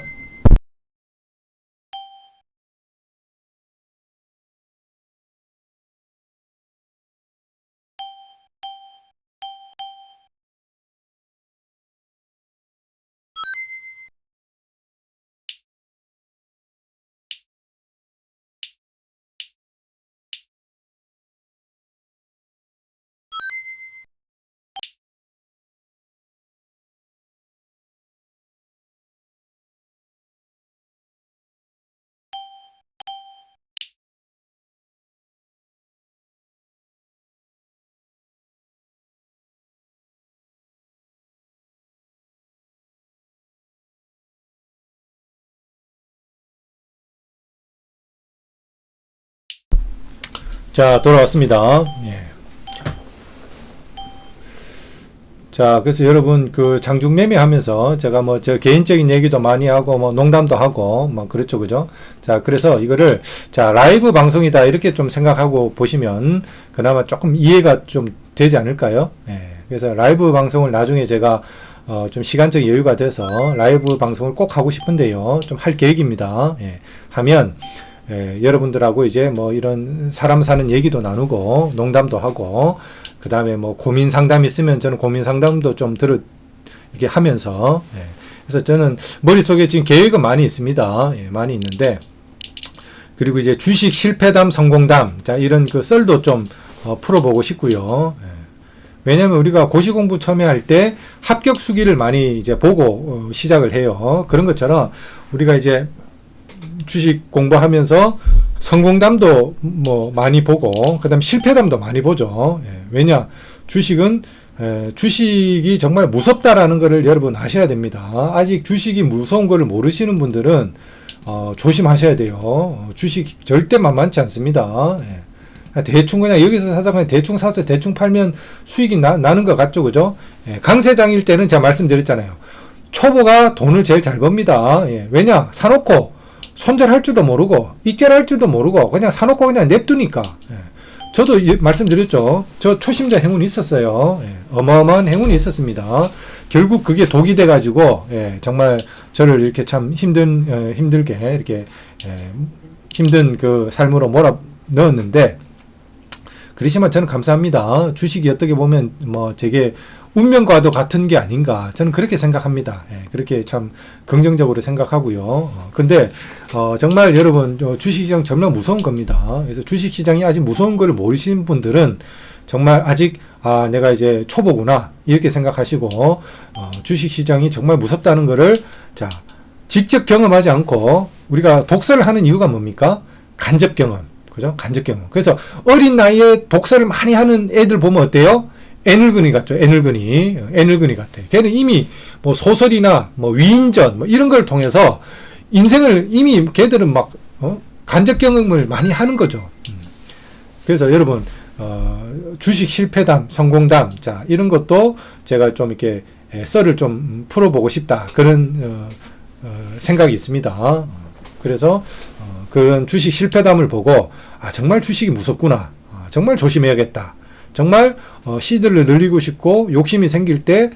자, 돌아왔습니다. 예. 자, 그래서 여러분 그 장중 매매하면서 제가 뭐 저 개인적인 얘기도 많이 하고 뭐 농담도 하고 뭐 그렇죠, 그죠? 자, 그래서 이거를 자, 라이브 방송이다 이렇게 좀 생각하고 보시면 그나마 조금 이해가 좀 되지 않을까요? 예. 그래서 라이브 방송을 나중에 제가 좀 시간적 여유가 돼서 라이브 방송을 꼭 하고 싶은데요. 좀 할 계획입니다. 예. 하면 여러분들하고 이제 뭐 이런 사람 사는 얘기도 나누고 농담도 하고 그 다음에 뭐 고민 상담 있으면 저는 고민 상담도 좀 이렇게 하면서 그래서 저는 머릿속에 지금 계획은 많이 있습니다. 많이 있는데 그리고 이제 주식 실패담 성공담 자 이런 그 썰도 좀 풀어보고 싶고요. 왜냐면 우리가 고시공부 처음에 할 때 합격 수기를 많이 이제 보고 시작을 해요. 그런 것처럼 우리가 이제 주식 공부하면서 성공담도 뭐 많이 보고 그다음 실패담도 많이 보죠. 왜냐 주식은 주식이 정말 무섭다라는 것을 여러분 아셔야 됩니다. 아직 주식이 무서운 것을 모르시는 분들은 조심하셔야 돼요. 주식 절대 만만치 않습니다. 예. 대충 그냥 여기서 사서 그냥 대충 사서 대충 팔면 수익이 나는 것 같죠, 그죠? 예. 강세장일 때는 제가 말씀드렸잖아요. 초보가 돈을 제일 잘 법니다. 예. 왜냐? 사놓고 손절할 줄도 모르고 익절할 줄도 모르고 그냥 사놓고 그냥 냅두니까. 예. 저도 말씀드렸죠. 저 초심자 행운이 있었어요. 예. 어마어마한 행운이 있었습니다. 결국 그게 독이 돼가지고 예. 정말 저를 이렇게 참 힘들게 이렇게 힘든 그 삶으로 몰아 넣었는데, 그렇지만 저는 감사합니다. 주식이 어떻게 보면 뭐 제게 운명과도 같은 게 아닌가, 저는 그렇게 생각합니다. 예, 그렇게 참 긍정적으로 생각하고요. 근데 정말 여러분, 주식시장 정말 무서운 겁니다. 그래서 주식시장이 아직 무서운 걸 모르시는 분들은 정말 아직 내가 이제 초보구나 이렇게 생각하시고, 주식시장이 정말 무섭다는 거를 자 직접 경험하지 않고, 우리가 독서를 하는 이유가 뭡니까? 간접 경험, 그죠? 간접 경험. 그래서 어린 나이에 독서를 많이 하는 애들 보면 어때요? 애늙은이 같죠. 애늙은이 같아. 걔는 이미 뭐 소설이나 뭐 위인전 뭐 이런 걸 통해서 인생을 이미 걔들은 막 간접 경험을 많이 하는 거죠. 그래서 여러분, 주식 실패담, 성공담, 자 이런 것도 제가 좀 이렇게 썰을 좀 풀어보고 싶다, 그런 생각이 있습니다. 그래서 그런 주식 실패담을 보고 정말 주식이 무섭구나, 정말 조심해야겠다, 정말 시드를 늘리고 싶고 욕심이 생길 때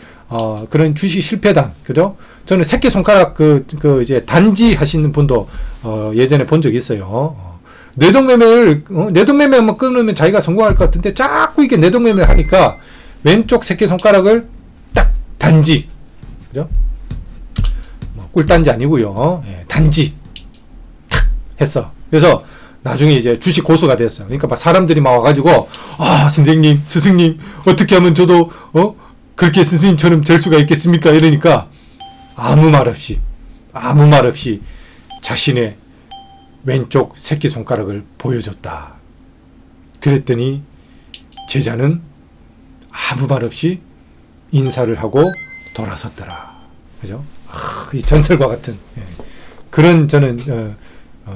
그런 주식 실패담, 그죠? 저는 새끼손가락 이제 단지 하시는 분도 예전에 본 적이 있어요. 뇌동매매만 끊으면 자기가 성공할 것 같은데 자꾸 이렇게 뇌동매매를 하니까 왼쪽 새끼손가락을 딱 단지, 그죠? 뭐 꿀단지 아니고요. 예, 단지 탁 했어. 그래서 나중에 이제 주식 고수가 됐어. 그러니까 막 사람들이 막 와가지고 선생님, 스승님, 어떻게 하면 저도 그렇게 스승님처럼 될 수가 있겠습니까? 이러니까 아무 말 없이 자신의 왼쪽 새끼손가락을 보여줬다. 그랬더니 제자는 아무 말 없이 인사를 하고 돌아섰더라. 그죠? 이 전설과 같은 그런 저는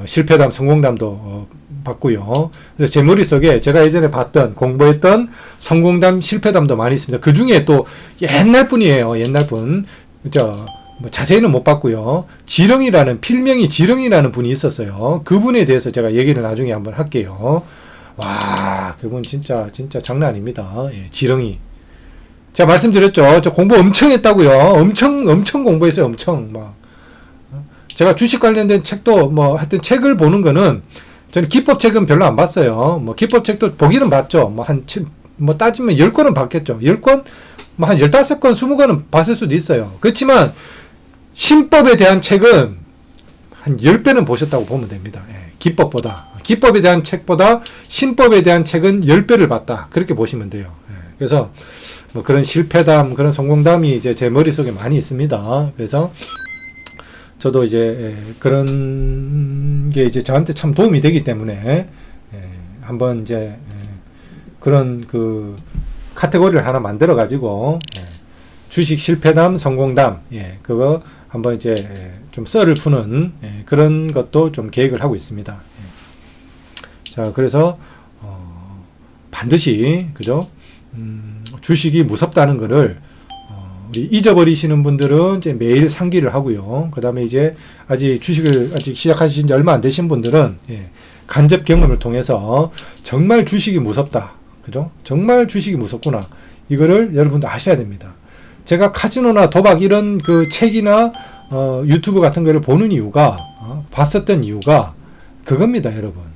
실패담, 성공담도 봤고요. 그래서 제 머릿속에 제가 예전에 봤던, 공부했던 성공담, 실패담도 많이 있습니다. 그 중에 또 옛날 분이에요. 옛날 분. 뭐 자세히는 못 봤고요. 필명이 지렁이라는 분이 있었어요. 그분에 대해서 제가 얘기를 나중에 한번 할게요. 와, 그분 진짜 장난 아닙니다. 예, 지렁이. 제가 말씀드렸죠. 저 공부 엄청 했다고요. 엄청 공부했어요. 엄청 막. 제가 주식 관련된 책도 하여튼 책을 보는 거는, 저는 기법책은 별로 안 봤어요. 기법책도 보기는 봤죠. 따지면 10권은 봤겠죠. 10권? 한 15권, 20권은 봤을 수도 있어요. 그렇지만, 신법에 대한 책은 한 10배는 보셨다고 보면 됩니다. 예, 기법에 대한 책보다 신법에 대한 책은 10배를 봤다. 그렇게 보시면 돼요. 예, 그래서, 그런 실패담, 그런 성공담이 이제 제 머릿속에 많이 있습니다. 그래서, 저도 이제 그런 게 이제 저한테 참 도움이 되기 때문에 한번 이제 그런 그 카테고리를 하나 만들어 가지고 주식 실패담, 성공담, 그거 한번 이제 좀 썰을 푸는 그런 것도 좀 계획을 하고 있습니다. 자, 그래서 반드시, 그죠? 주식이 무섭다는 거를 우리 잊어버리시는 분들은 이제 매일 상기를 하고요. 그 다음에 이제 주식을 아직 시작하신 지 얼마 안 되신 분들은 간접 경험을 통해서 정말 주식이 무섭다, 그죠? 정말 주식이 무섭구나, 이거를 여러분도 아셔야 됩니다. 제가 카지노나 도박 이런 그 책이나 유튜브 같은 거를 보는 이유가, 봤었던 이유가 그겁니다, 여러분.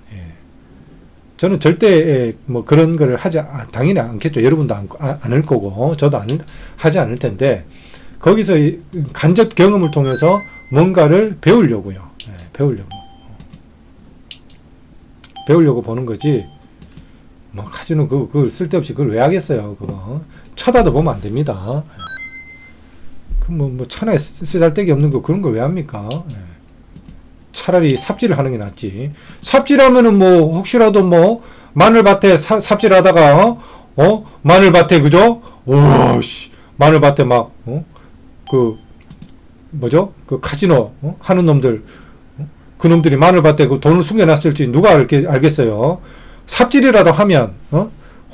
저는 절대 그런 거를 당연히 않겠죠. 여러분도 않을 거고 저도 하지 않을 텐데, 거기서 간접 경험을 통해서 뭔가를 배우려고요. 배우려고 보는 거지. 카지노 그걸 쓸데없이 그걸 왜 하겠어요. 그거 쳐다도 보면 안 됩니다. 천하에 쓰잘데기 없는 거 그런 걸 왜 합니까? 차라리 삽질을 하는 게 낫지. 삽질하면은 혹시라도 마늘밭에 삽질하다가 마늘밭에, 그죠? 오씨, 마늘밭에 그 카지노 하는 놈들 그놈들이 마늘밭에 그 돈을 숨겨놨을지 누가 알겠어요. 삽질이라도 하면,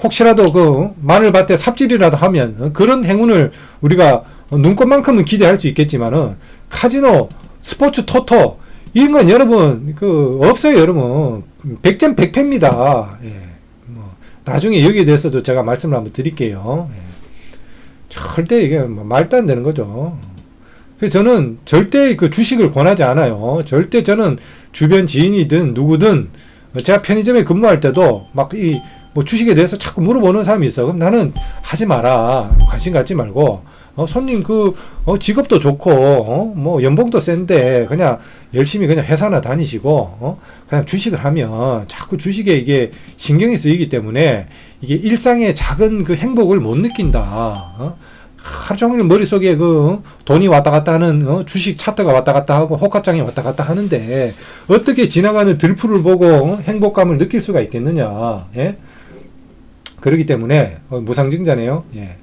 혹시라도 그 마늘밭에 삽질이라도 하면, 그런 행운을 우리가 눈꽃만큼은 기대할 수 있겠지만은, 카지노, 스포츠 토토, 이런 건 여러분, 없어요, 여러분. 백전백패입니다. 예. 나중에 여기에 대해서도 제가 말씀을 한번 드릴게요. 예. 절대 이게 말도 안 되는 거죠. 그래서 저는 절대 그 주식을 권하지 않아요. 절대 저는 주변 지인이든 누구든 제가 편의점에 근무할 때도 막 뭐 주식에 대해서 자꾸 물어보는 사람이 있어. 그럼 나는 하지 마라. 관심 갖지 말고 손님 직업도 좋고 뭐 연봉도 센데 그냥 열심히 그냥 회사나 다니시고 그냥 주식을 하면 자꾸 주식에 이게 신경이 쓰이기 때문에 이게 일상의 작은 그 행복을 못 느낀다. 하루 종일 머릿속에 돈이 왔다 갔다 하는 주식 차트가 왔다 갔다 하고 호가짱이 왔다 갔다 하는데 어떻게 지나가는 들풀을 보고 행복감을 느낄 수가 있겠느냐. 예? 그렇기 때문에 무상증자네요. 예.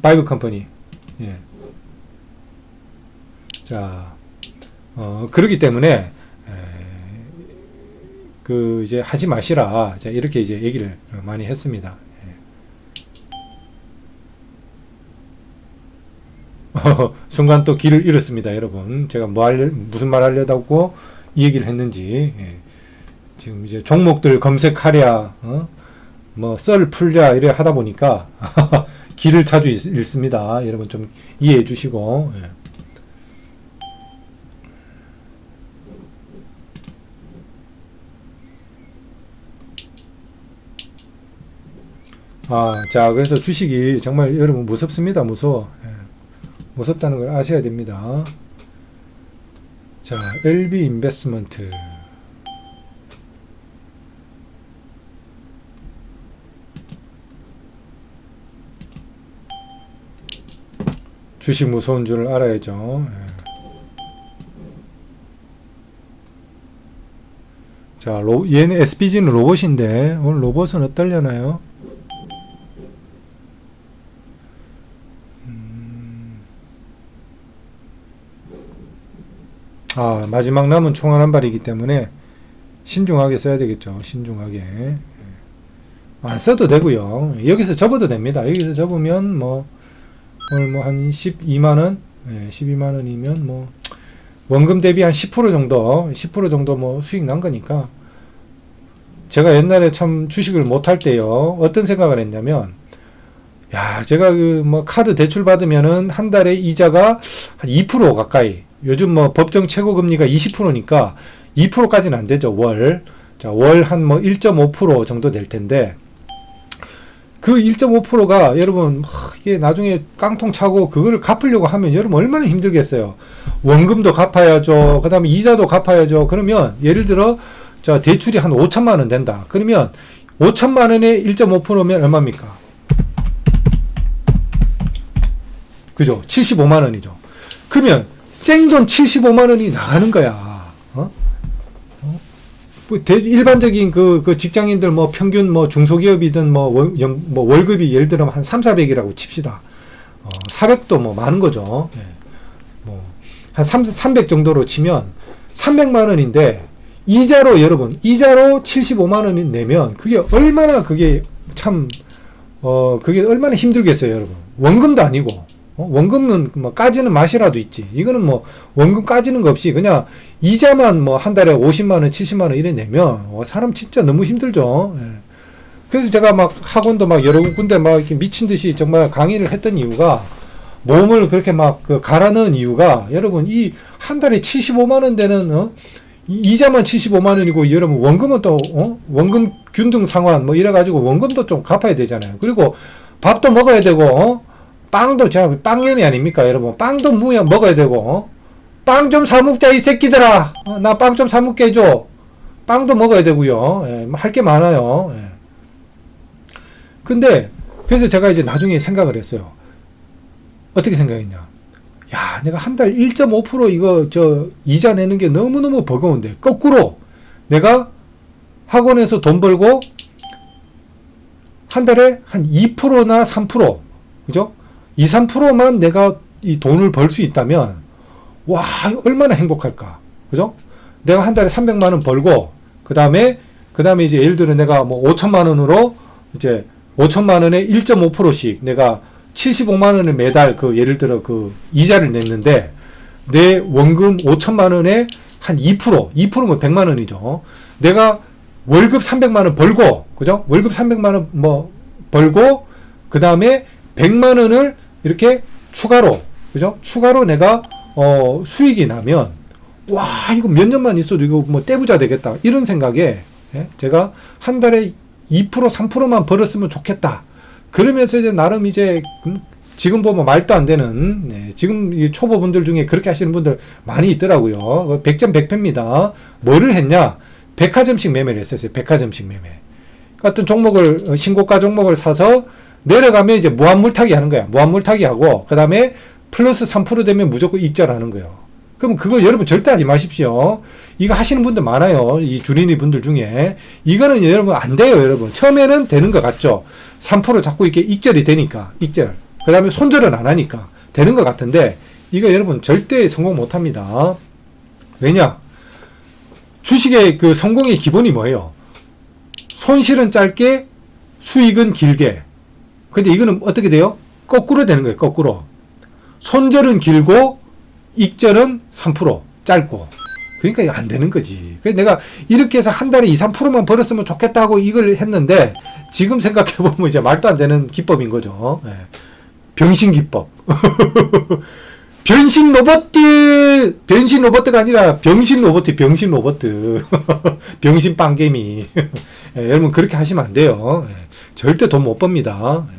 바이브 컴퍼니. 예. 자, 그렇기 때문에 이제 하지 마시라. 자, 이렇게 이제 얘기를 많이 했습니다. 순간 또 길을 잃었습니다, 여러분. 제가 무슨 말 하려고 이 얘기를 했는지. 예. 지금 이제 종목들 검색하랴, 뭐 썰 풀랴 이래 하다 보니까 길을 자주 잃습니다. 여러분 좀 이해해 주시고. 예. 자, 그래서 주식이 정말 여러분 무섭습니다. 무서워. 예. 무섭다는 걸 아셔야 됩니다. 자, LB 인베스트먼트. 주식 무서운 줄을 알아야죠. 예. 자, 얘는 SPG는 로봇인데 오늘 로봇은 어떨려나요? 마지막 남은 총알 한 발이기 때문에 신중하게 써야 되겠죠. 신중하게. 안 써도 되고요. 여기서 접어도 됩니다. 여기서 접으면 뭐 오늘 한 12만원, 12만원이면 원금 대비 한 10% 정도 뭐 수익 난 거니까. 제가 옛날에 참 주식을 못할 때요, 어떤 생각을 했냐면, 제가 카드 대출 받으면은 한 달에 이자가 한 2% 가까이, 요즘 뭐 법정 최고금리가 20%니까 2%까지는 안 되죠, 월. 자, 월 한 1.5% 정도 될 텐데, 그 1.5%가 여러분 이게 나중에 깡통 차고 그거를 갚으려고 하면 여러분 얼마나 힘들겠어요. 원금도 갚아야죠. 그 다음에 이자도 갚아야죠. 그러면 예를 들어 자, 대출이 한 5천만 원 된다. 그러면 5천만 원에 1.5%면 얼마입니까? 그죠? 75만 원이죠. 그러면 생돈 75만 원이 나가는 거야. 일반적인 그 직장인들 평균 중소기업이든 월급이 예를 들면 한 300~400이라고 칩시다. 400도 많은 거죠. 예. 한 300 정도로 치면 300만 원인데 이자로 75만 원이 내면 그게 얼마나 그게 힘들겠어요, 여러분. 원금도 아니고. 원금은 까지는 맛이라도 있지. 이거는 원금 까지는 거 없이 그냥 이자만 한 달에 50만원, 70만원 이래 내면 사람 진짜 너무 힘들죠. 예. 그래서 제가 학원도 여러 군데 이렇게 미친 듯이 정말 강의를 했던 이유가, 몸을 그렇게 갈아 넣은 이유가, 여러분 이 한 달에 75만원 되는 이자만 75만원이고 여러분 원금은 또 원금 균등 상환 이래가지고 원금도 좀 갚아야 되잖아요. 그리고 밥도 먹어야 되고 빵도, 제가 빵년이 아닙니까, 여러분? 빵도 먹어야 되고, 빵 좀 사먹자, 이 새끼들아! 나 빵 좀 사먹게 해줘! 빵도 먹어야 되고요. 예, 할 게 많아요. 예. 근데, 그래서 제가 이제 나중에 생각을 했어요. 어떻게 생각했냐? 내가 한 달 1.5% 이자 내는 게 너무너무 버거운데, 거꾸로, 내가 학원에서 돈 벌고, 한 달에 한 2%나 3%, 그죠? 2~3%만 내가 이 돈을 벌 수 있다면 와, 얼마나 행복할까. 그죠? 내가 한 달에 300만 원 벌고, 그 다음에 이제 예를 들어 내가 뭐 5천만 원으로 이제 5천만 원에 1.5%씩 내가 75만 원을 매달 그 예를 들어 그 이자를 냈는데 내 원금 5천만 원에 한 2%면 100만 원이죠. 내가 월급 300만 원 벌고, 그죠? 월급 300만 원 뭐 벌고, 그 다음에 100만 원을 이렇게 추가로, 그죠? 추가로 내가, 수익이 나면, 와, 이거 몇 년만 있어도 이거 뭐 떼부자 되겠다. 이런 생각에, 예? 제가 한 달에 2%, 3%만 벌었으면 좋겠다. 그러면서 이제 나름 이제, 지금 보면 말도 안 되는, 네, 지금 이 초보분들 중에 그렇게 하시는 분들 많이 있더라고요. 100점 100패입니다. 뭐를 했냐? 백화점식 매매를 했었어요. 백화점식 매매. 같은 종목을, 신고가 종목을 사서 내려가면 이제 무한물타기 하는 거야. 무한물타기 하고, 그 다음에 플러스 3% 되면 무조건 익절하는 거예요. 그럼 그거 여러분 절대 하지 마십시오. 이거 하시는 분들 많아요. 이 주린이 분들 중에. 이거는 여러분 안 돼요, 여러분. 처음에는 되는 것 같죠. 3% 자꾸 이렇게 익절이 되니까, 익절. 그 다음에 손절은 안 하니까 되는 것 같은데, 이거 여러분 절대 성공 못 합니다. 왜냐? 주식의 그 성공의 기본이 뭐예요? 손실은 짧게, 수익은 길게. 근데 이거는 어떻게 돼요? 거꾸로 되는 거예요, 거꾸로. 손절은 길고, 익절은 3% 짧고. 그러니까 이거 안 되는 거지. 그래서 내가 이렇게 해서 한 달에 2, 3%만 벌었으면 좋겠다고 이걸 했는데, 지금 생각해보면 이제 말도 안 되는 기법인 거죠. 네. 병신 기법. 변신 로버트! 변신 로버트가 아니라 병신 로버트, 병신 로버트. 병신 빵개미. 예, 여러분, 그렇게 하시면 안 돼요. 예, 절대 돈 못 법니다. 예.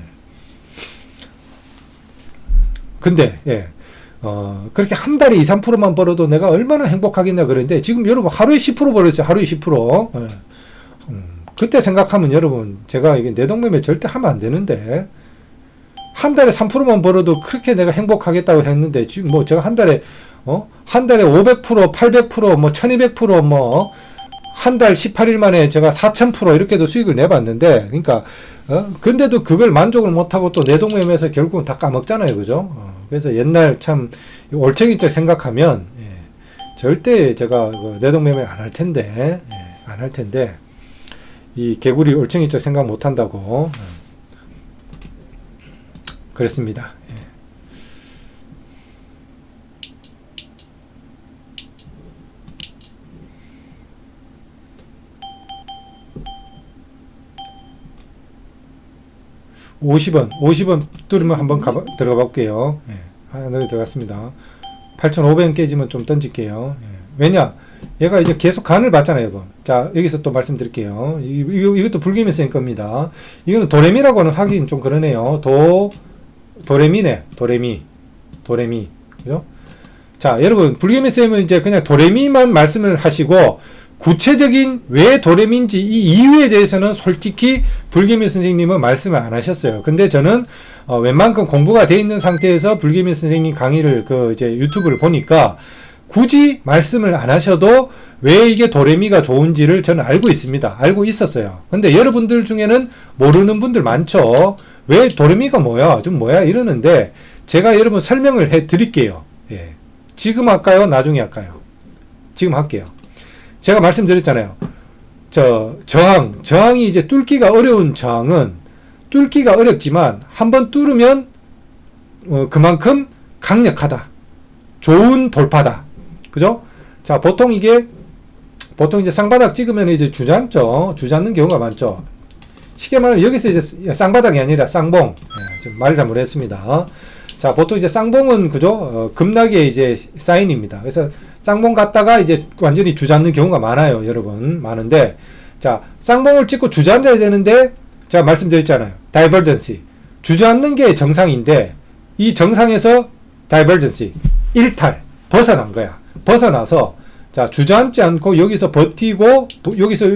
근데, 예, 그렇게 한 달에 2, 3%만 벌어도 내가 얼마나 행복하겠냐 그러는데, 지금 여러분 하루에 10% 벌었어요. 하루에 10%. 예. 그때 생각하면 여러분, 제가 이게 내동매매 절대 하면 안 되는데, 한 달에 3%만 벌어도 그렇게 내가 행복하겠다고 했는데, 지금 뭐 제가 한 달에 500%, 800%, 뭐 1200%, 뭐, 한 달 18일 만에 제가 4000% 이렇게도 수익을 내봤는데, 그러니까, 근데도 그걸 만족을 못하고 또 내동매매에서 결국은 다 까먹잖아요. 그죠? 그래서 옛날 참, 올챙이적 생각하면, 예, 절대 제가 내동매매 안 할 텐데, 예, 안 할 텐데, 이 개구리 올챙이적 생각 못 한다고, 그랬습니다. 예. $50원 뚫으면 한번 들어가 볼게요. 예. 하나 들어갔습니다. 8,500원 깨지면 좀 던질게요. 예. 왜냐? 얘가 이제 계속 간을 봤잖아요, 여러분. 자, 여기서 또 말씀드릴게요. 이것도 불기미 쓰인 겁니다. 이거는 도레미라고는 하긴 좀 그러네요. 도레미네. 도레미. 그죠? 자, 여러분, 불기미 쓰이면 이제 그냥 도레미만 말씀을 하시고, 구체적인 왜 도레미인지 이 이유에 대해서는 솔직히 불기미 선생님은 말씀을 안 하셨어요. 근데 저는 웬만큼 공부가 돼 있는 상태에서 불기미 선생님 강의를 이제 유튜브를 보니까 굳이 말씀을 안 하셔도 왜 이게 도레미가 좋은지를 저는 알고 있습니다. 알고 있었어요. 근데 여러분들 중에는 모르는 분들 많죠. 왜 도레미가 뭐야? 좀 뭐야? 이러는데 제가 여러분 설명을 해 드릴게요. 예. 지금 할까요? 나중에 할까요? 지금 할게요. 제가 말씀드렸잖아요. 저항이 이제 뚫기가 어려운 저항은 뚫기가 어렵지만 한번 뚫으면 그만큼 강력하다. 좋은 돌파다. 그죠? 자, 보통 이제 쌍바닥 찍으면 이제 주저앉죠. 주저앉는 경우가 많죠. 쉽게 말하면 여기서 이제 쌍바닥이 아니라 쌍봉. 예, 지금 말 잘못했습니다. 자, 보통 이제 쌍봉은 그죠? 급락의 이제 사인입니다. 그래서 쌍봉 갔다가 이제 완전히 주저앉는 경우가 많아요, 여러분. 많은데, 자, 쌍봉을 찍고 주저앉아야 되는데, 제가 말씀드렸잖아요. 다이버전시. 주저앉는 게 정상인데, 이 정상에서 다이버전시. 일탈. 벗어난 거야. 벗어나서, 자, 주저앉지 않고 여기서 버티고, 여기서,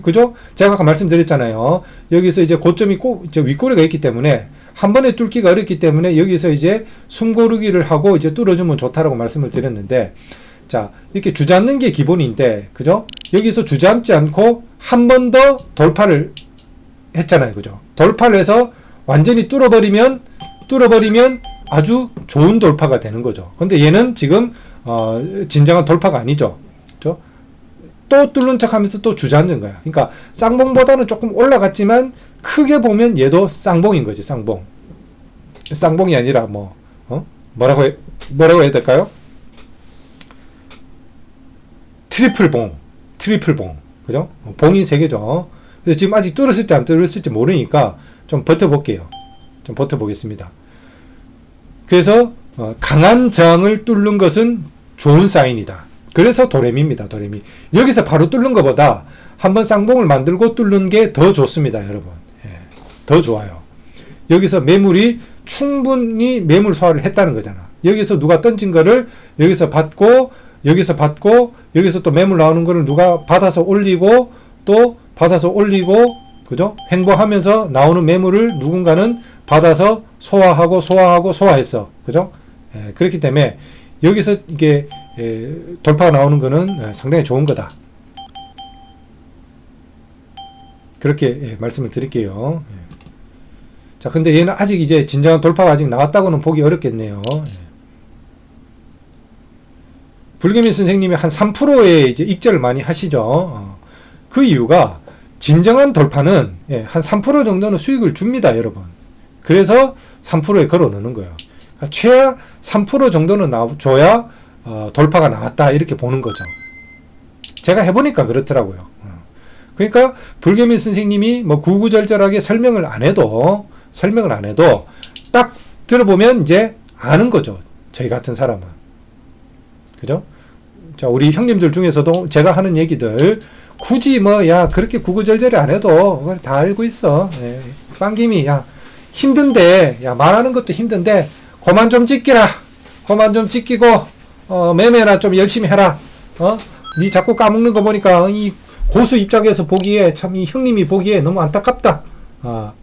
그죠? 제가 아까 말씀드렸잖아요. 여기서 이제 고점이 윗꼬리가 있기 때문에, 한 번에 뚫기가 어렵기 때문에 여기서 이제 숨고르기를 하고 이제 뚫어주면 좋다라고 말씀을 드렸는데, 자, 이렇게 주저앉는 게 기본인데, 그죠? 여기서 주저앉지 않고 한 번 더 돌파를 했잖아요. 그죠? 돌파를 해서 완전히 뚫어버리면 아주 좋은 돌파가 되는 거죠. 근데 얘는 지금, 진정한 돌파가 아니죠. 그죠? 또 뚫는 척 하면서 또 주저앉은 거야. 그러니까 쌍봉보다는 조금 올라갔지만 크게 보면 얘도 쌍봉인 거지. 쌍봉. 쌍봉이 아니라 뭐라고 해야 될까요? 트리플봉. 그죠? 봉인 세 개죠. 그래서 지금 아직 뚫었을지 안 뚫었을지 모르니까 좀 버텨볼게요. 좀 버텨보겠습니다. 그래서 강한 저항을 뚫는 것은 좋은 사인이다. 그래서 도레미입니다. 도레미. 여기서 바로 뚫는 것보다 한번 쌍봉을 만들고 뚫는 게 더 좋습니다. 여러분. 예, 더 좋아요. 여기서 매물이 충분히 매물 소화를 했다는 거잖아. 여기서 누가 던진 거를 여기서 받고 여기서 또 매물 나오는 거를 누가 받아서 올리고 또 받아서 올리고 그죠? 횡보하면서 나오는 매물을 누군가는 받아서 소화했어. 그죠? 예, 그렇기 때문에 여기서 이게 돌파가 나오는 거는 상당히 좋은 거다. 그렇게 말씀을 드릴게요. 예. 자, 근데 얘는 아직 이제 진정한 돌파가 아직 나왔다고는 보기 어렵겠네요. 예. 불개미 선생님이 한 3%의 이제 익절을 많이 하시죠. 그 이유가 진정한 돌파는 한 3% 정도는 수익을 줍니다, 여러분. 그래서 3%에 걸어 놓는 거예요. 그러니까 최악 3% 정도는 줘야 돌파가 나왔다 이렇게 보는 거죠. 제가 해보니까 그렇더라고요. 그러니까 불개미 선생님이 뭐 구구절절하게 설명을 안 해도 딱 들어보면 이제 아는 거죠. 저희 같은 사람은. 그죠? 자, 우리 형님들 중에서도 제가 하는 얘기들 굳이 그렇게 구구절절히 안 해도 그걸 다 알고 있어. 예. 빵김이 힘든데 말하는 것도 힘든데 그만 좀 찍기라. 그만 좀 찍기고 매매나 좀 열심히 해라. 니 자꾸 까먹는 거 보니까 이 고수 입장에서 보기에 참 이 형님이 보기에 너무 안타깝다.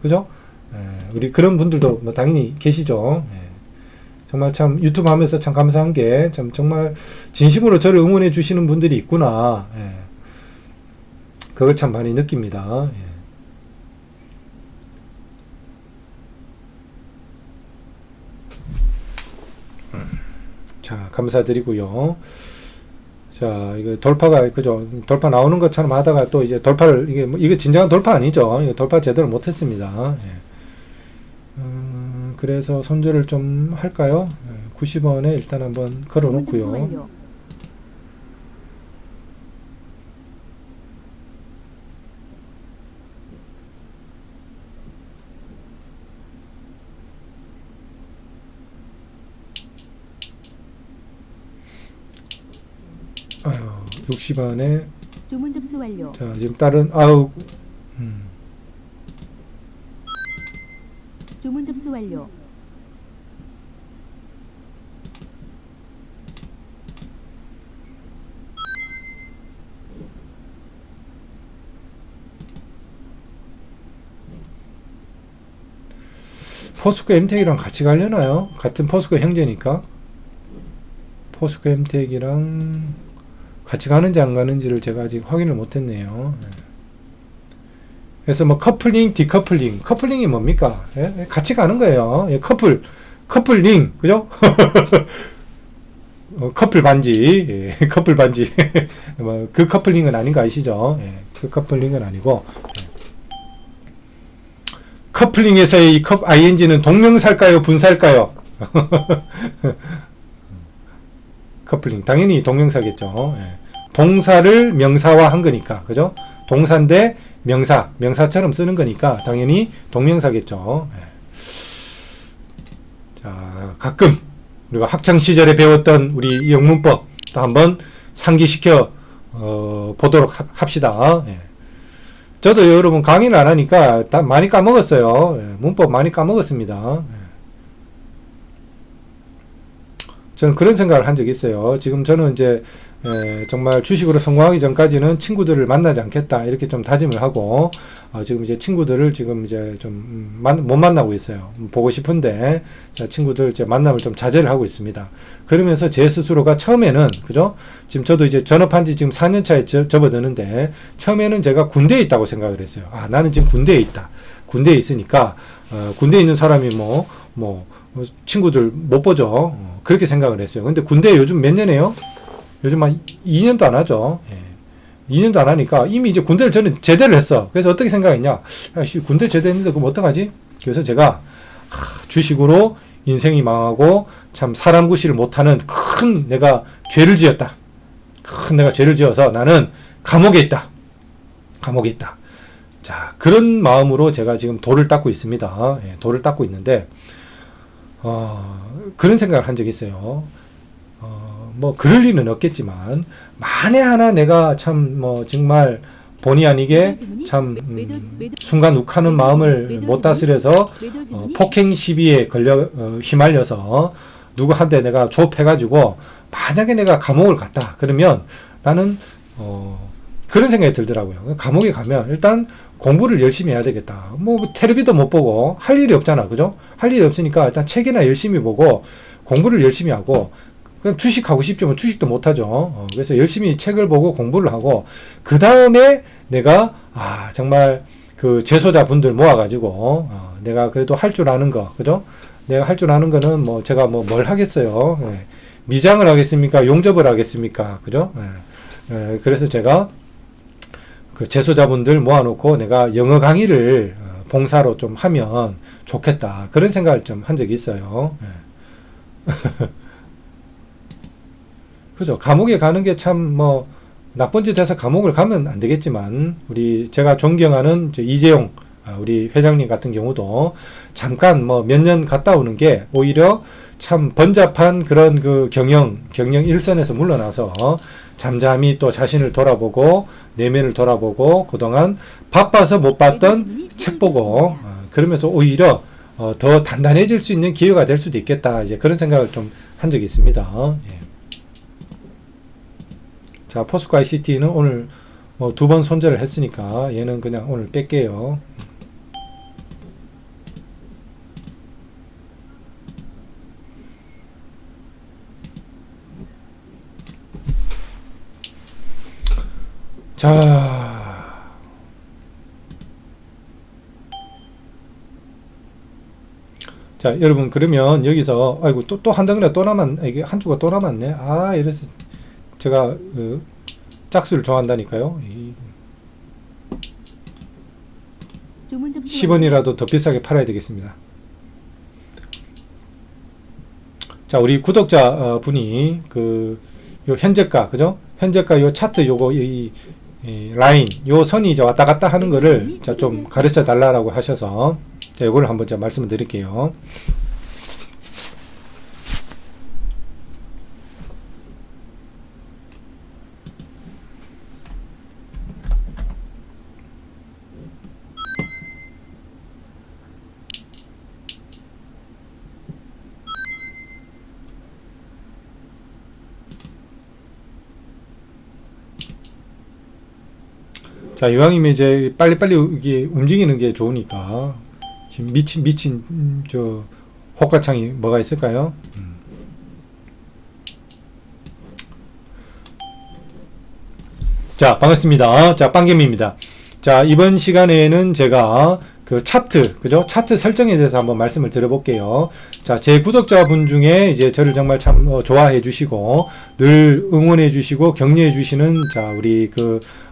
그죠? 예. 우리 그런 분들도 뭐 당연히 계시죠. 예. 정말 참 유튜브 하면서 참 감사한 게 참 정말 진심으로 저를 응원해 주시는 분들이 있구나. 예. 그걸 참 많이 느낍니다. 예. 자, 감사드리고요. 자, 이거 돌파가 그죠? 돌파 나오는 것처럼 하다가 또 이제 돌파를 이게 진정한 돌파 아니죠? 이거 돌파 제대로 못했습니다. 예. 그래서 손절을 좀 할까요? 90원에 일단 한번 걸어 놓고요. 아유, 60원에 주문 접수 완료. 자, 지금 다른 주문 접수 완료. 포스코 엠텍이랑 같이 가려나요? 같은 포스코 형제니까. 포스코 엠텍이랑 같이 가는지 안 가는지를 제가 아직 확인을 못했네요. 그래서 뭐 커플링, 디커플링. 커플링이 뭡니까? 예? 같이 가는 거예요. 예, 커플링, 그죠? 커플 반지, 예, 커플 반지. 뭐 그 커플링은 아닌 거 아시죠? 예, 그 커플링은 아니고. 예. 커플링에서의 이 ing는 동명사일까요? 분사일까요? 커플링. 당연히 동명사겠죠. 예. 동사를 명사화 한 거니까. 그죠? 동사인데 명사처럼 쓰는 거니까 당연히 동명사겠죠. 예. 자, 가끔 우리가 학창 시절에 배웠던 우리 영문법 또 한번 상기시켜 보도록 합시다. 예. 저도 여러분 강의를 안 하니까 다 많이 까먹었어요. 예. 문법 많이 까먹었습니다. 예. 저는 그런 생각을 한 적이 있어요. 지금 저는 이제 정말 주식으로 성공하기 전까지는 친구들을 만나지 않겠다 이렇게 좀 다짐을 하고 지금 이제 친구들을 지금 이제 좀 못 만나고 있어요. 보고 싶은데 자, 친구들 이제 만남을 좀 자제를 하고 있습니다. 그러면서 제 스스로가 처음에는 그죠? 지금 저도 이제 전업한 지 지금 4년 차에 접어드는데 처음에는 제가 군대에 있다고 생각을 했어요. 나는 지금 군대에 있다. 군대에 있으니까 군대에 있는 사람이 뭐 친구들 못 보죠. 그렇게 생각을 했어요. 근데 군대 요즘 몇 년이에요? 요즘 한 2년도 안 하죠. 예. 2년도 안 하니까 이미 이제 군대를 저는 제대를 했어. 그래서 어떻게 생각했냐? 야씨, 군대 제대했는데 그럼 어떡하지? 그래서 제가 주식으로 인생이 망하고 참 사람 구실을 못하는 큰 내가 죄를 지었다. 큰 내가 죄를 지어서 나는 감옥에 있다. 감옥에 있다. 자, 그런 마음으로 제가 지금 돌을 닦고 있습니다. 예, 돌을 닦고 있는데 그런 생각을 한 적이 있어요. 뭐 그럴 리는 없겠지만 만에 하나 내가 참 뭐 정말 본의 아니게 참 순간 욱하는 마음을 못 다스려서 폭행 시비에 걸려 휘말려서 누구한테 내가 조업해가지고 만약에 내가 감옥을 갔다 그러면 나는 그런 생각이 들더라고요. 감옥에 가면 일단 공부를 열심히 해야 되겠다. 뭐 텔레비도 못 보고 할 일이 없잖아, 그죠? 할 일이 없으니까 일단 책이나 열심히 보고 공부를 열심히 하고 그냥 주식하고 싶지만 주식도 못하죠. 그래서 열심히 책을 보고 공부를 하고 그 다음에 내가 정말 그 재소자분들 모아가지고 내가 그래도 할 줄 아는 거, 그죠? 내가 할 줄 아는 거는 뭐 제가 뭐 뭘 하겠어요? 예. 미장을 하겠습니까? 용접을 하겠습니까? 그죠? 예. 그래서 제가 그 재소자분들 모아놓고 내가 영어 강의를 봉사로 좀 하면 좋겠다. 그런 생각을 좀 한 적이 있어요. 예. 그죠? 감옥에 가는 게 참 뭐 나쁜 짓 해서 감옥을 가면 안 되겠지만 우리 제가 존경하는 이재용 우리 회장님 같은 경우도 잠깐 뭐 몇 년 갔다 오는 게 오히려 참 번잡한 그런 그 경영 일선에서 물러나서 잠잠히 또 자신을 돌아보고 내면을 돌아보고 그동안 바빠서 못 봤던 책 보고 그러면서 오히려 더 단단해질 수 있는 기회가 될 수도 있겠다. 이제 그런 생각을 좀 한 적이 있습니다. 예. 자, 포스코 ICT는 오늘 뭐 2번 손절을 했으니까 얘는 그냥 오늘 뺄게요. 자, 여러분 그러면 여기서 아이고 또 한 덩이나 또 이게 한 주가 또 남았네. 이래서 제가 짝수를 좋아한다니까요. 10원이라도 더 비싸게 팔아야 되겠습니다. 자, 우리 구독자 분이 요 현재가, 그죠? 현재가 요 차트 요거 이 라인 요 선이 이제 왔다 갔다 하는 거를 자 좀 가르쳐 달라고 하셔서 자, 요거를 한번 제가 말씀을 드릴게요. 자, 이왕이면 이제 빨리빨리 이게 움직이는 게 좋으니까 지금 미친 저 호가창이 뭐가 있을까요? 자, 반갑습니다. 자, 빵개미입니다. 자, 이번 시간에는 제가 그 차트, 그죠? 차트 설정에 대해서 한번 말씀을 드려볼게요. 자, 제 구독자분 중에 이제 저를 정말 참 좋아해 주시고 늘 응원해 주시고 격려해 주시는 자, 우리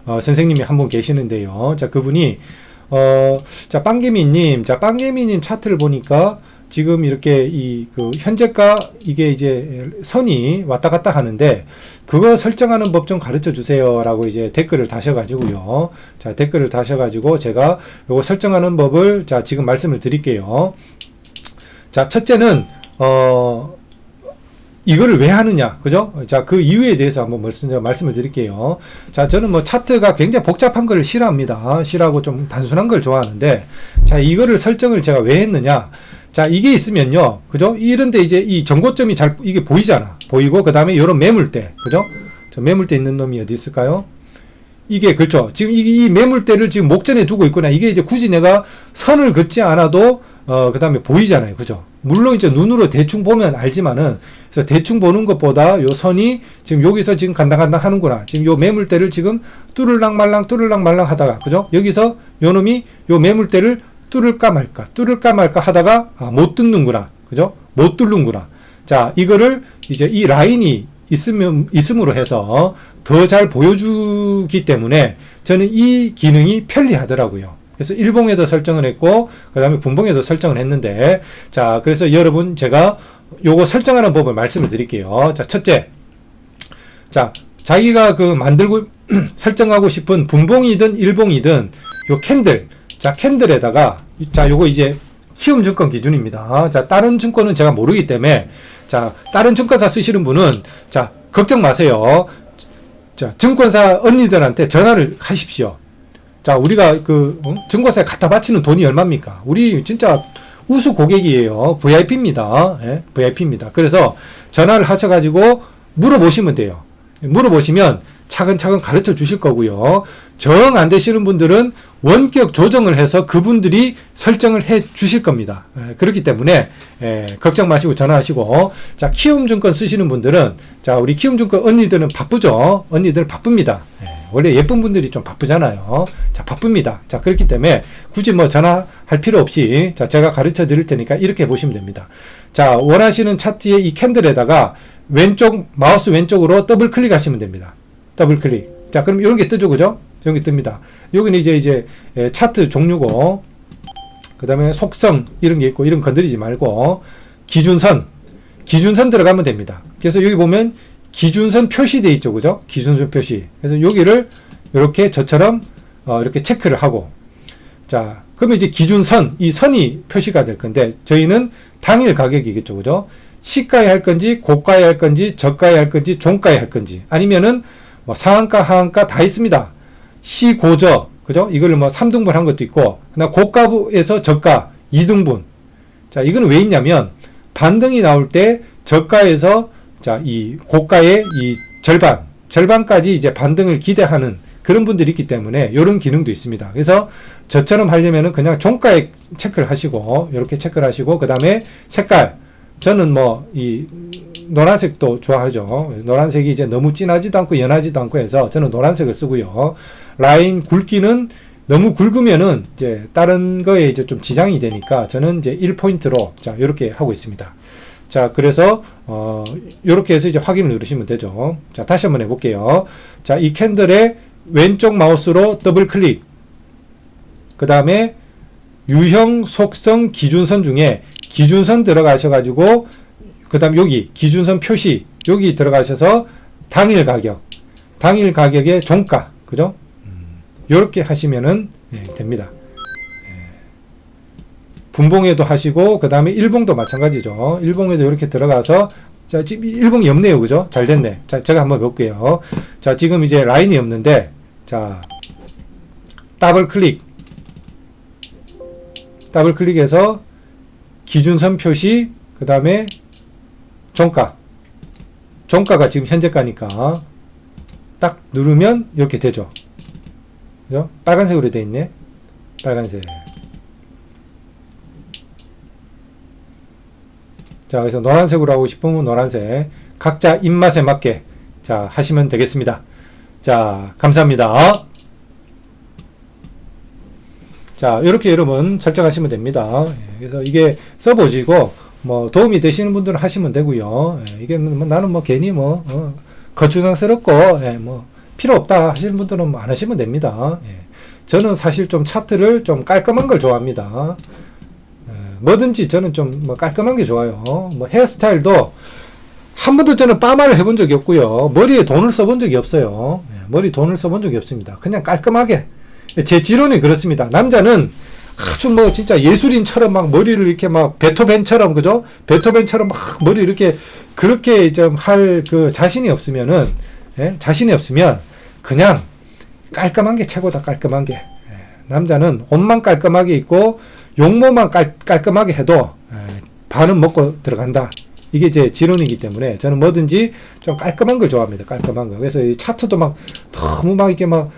선생님이 한 분 계시는데요. 자, 그분이 자, 빵개미님 차트를 보니까 지금 이렇게 현재가 이게 이제 선이 왔다 갔다 하는데 그거 설정하는 법 좀 가르쳐 주세요 라고 이제 댓글을 다셔가지고요. 자, 댓글을 다셔가지고 제가 요거 설정하는 법을 자, 지금 말씀을 드릴게요. 자, 첫째는 이거를 왜 하느냐, 그죠? 자, 그 이유에 대해서 한번 말씀을 드릴게요. 자, 저는 뭐 차트가 굉장히 복잡한 걸 싫어합니다. 싫어하고 좀 단순한 걸 좋아하는데, 자, 이거를 설정을 제가 왜 했느냐? 자, 이게 있으면요, 그죠? 이런데 이제 이 정고점이 이게 보이잖아. 보이고, 그 다음에 요런 매물대, 그죠? 저 매물대 있는 놈이 어디 있을까요? 이게, 그렇죠. 지금 이 매물대를 지금 목전에 두고 있구나. 이게 이제 굳이 내가 선을 긋지 않아도, 그 다음에 보이잖아요. 그죠? 물론 이제 눈으로 대충 보면 알지만은, 그래서 대충 보는 것보다 요 선이 지금 여기서 지금 간당간당 하는구나. 지금 요 매물대를 지금 뚜르락 말랑 하다가, 그죠? 여기서 요 놈이 요 매물대를 뚫을까 말까 하다가, 못 뚫는구나. 그죠? 못 뚫는구나. 자, 이거를 이제 이 라인이 있음으로 해서 더 잘 보여주기 때문에 저는 이 기능이 편리하더라고요. 그래서 일봉에도 설정을 했고, 그 다음에 분봉에도 설정을 했는데, 자, 그래서 여러분 제가 요거 설정하는 법을 말씀을 드릴게요. 자, 첫째. 자, 자기가 그 만들고 설정하고 싶은 분봉이든 일봉이든 요 캔들. 자, 캔들에다가, 자, 요거 이제 키움증권 기준입니다. 자, 다른 증권은 제가 모르기 때문에, 자, 다른 증권사 쓰시는 분은, 자, 걱정 마세요. 자, 증권사 언니들한테 전화를 하십시오. 자, 우리가 증권사에 갖다 바치는 돈이 얼마입니까? 우리 진짜 우수 고객이에요. VIP입니다. 예? VIP입니다. 그래서 전화를 하셔가지고 물어보시면 돼요. 물어보시면 차근차근 가르쳐 주실 거고요. 정 안 되시는 분들은 원격 조정을 해서 그분들이 설정을 해 주실 겁니다. 그렇기 때문에 걱정 마시고 전화하시고, 자, 키움증권 쓰시는 분들은, 자, 우리 키움증권 언니들은 바쁘죠. 언니들 바쁩니다. 원래 예쁜 분들이 좀 바쁘잖아요. 자, 바쁩니다. 자, 그렇기 때문에 굳이 뭐 전화할 필요 없이, 자, 제가 가르쳐 드릴 테니까 이렇게 보시면 됩니다. 자, 원하시는 차트의 이 캔들에다가 마우스 왼쪽으로 더블 클릭하시면 됩니다. 더블 클릭. 자, 그럼 이런 게 뜨죠, 그죠? 이런 게 뜹니다. 여기는 이제 차트 종류고, 그 다음에 속성 이런 게 있고, 이런 거 건드리지 말고, 기준선 들어가면 됩니다. 그래서 여기 보면 기준선 표시되어 있죠, 그죠? 기준선 표시. 그래서 여기를 이렇게 저처럼 이렇게 체크를 하고, 자, 그러면 이제 기준선, 이 선이 표시가 될 건데, 저희는 당일 가격이겠죠, 그죠? 시가에 할 건지, 고가에 할 건지, 저가에 할 건지, 종가에 할 건지, 아니면은 뭐 상한가, 하한가 다 있습니다. 시, 고, 저, 그죠? 이걸 뭐 3등분 한 것도 있고, 그다음 고가에서 저가 2등분. 자, 이거는 왜 있냐면, 반등이 나올 때 저가에서, 자, 이 고가의 이 절반까지 이제 반등을 기대하는 그런 분들이 있기 때문에 이런 기능도 있습니다. 그래서 저처럼 하려면은 그냥 종가에 체크를 하시고, 이렇게 체크를 하시고, 그 다음에 색깔. 저는 뭐, 이 노란색도 좋아하죠. 노란색이 이제 너무 진하지도 않고 연하지도 않고 해서 저는 노란색을 쓰고요. 라인 굵기는 너무 굵으면은 이제 다른 거에 이제 좀 지장이 되니까 저는 이제 1포인트로 자, 요렇게 하고 있습니다. 자, 그래서 요렇게 해서 이제 확인을 누르시면 되죠. 자, 다시 한번 해볼게요. 자, 이 캔들의 왼쪽 마우스로 더블 클릭. 그 다음에 유형 속성 기준선 중에 기준선 들어가셔가지고, 그 다음 여기 기준선 표시 여기 들어가셔서 당일 가격의 종가, 그죠? 요렇게 하시면은 됩니다. 분봉에도 하시고, 그 다음에 일봉도 마찬가지죠. 일봉에도 이렇게 들어가서, 자, 지금 일봉이 없네요, 그죠? 잘 됐네. 자, 제가 한번 볼게요. 자, 지금 이제 라인이 없는데, 자, 더블 클릭해서 기준선 표시, 그 다음에 종가가 지금 현재가니까 딱 누르면 이렇게 되죠. 그죠? 빨간색으로 되어 있네. 빨간색. 자, 그래서 노란색으로 하고 싶으면 노란색. 각자 입맛에 맞게 자, 하시면 되겠습니다. 자, 감사합니다. 자, 이렇게 여러분 설정하시면 됩니다. 그래서 이게 써보시고 뭐 도움이 되시는 분들은 하시면 되고요. 이게 뭐 나는 뭐 괜히 뭐 거추장스럽고 뭐 필요 없다 하시는 분들은 뭐 안 하시면 됩니다. 저는 사실 좀 차트를 좀 깔끔한 걸 좋아합니다. 뭐든지 저는 좀 뭐 깔끔한 게 좋아요. 뭐 헤어스타일도 한 번도 저는 파마를 해본 적이 없고요. 머리에 돈을 써본 적이 없어요. 머리 돈을 써본 적이 없습니다. 그냥 깔끔하게. 제 지론이 그렇습니다. 남자는 아주 뭐 진짜 예술인처럼 막 머리를 이렇게 막 베토벤처럼, 그죠? 베토벤처럼 막 머리 이렇게 그렇게 좀 할 그 자신이 없으면은, 자신이 없으면 그냥 깔끔한 게 최고다. 깔끔한 게. 남자는 옷만 깔끔하게 입고 용모만 깔끔하게 해도 반은 먹고 들어간다. 이게 제 지론이기 때문에 저는 뭐든지 좀 깔끔한 걸 좋아합니다. 깔끔한 거. 그래서 이 차트도 막 너무 막 이렇게 막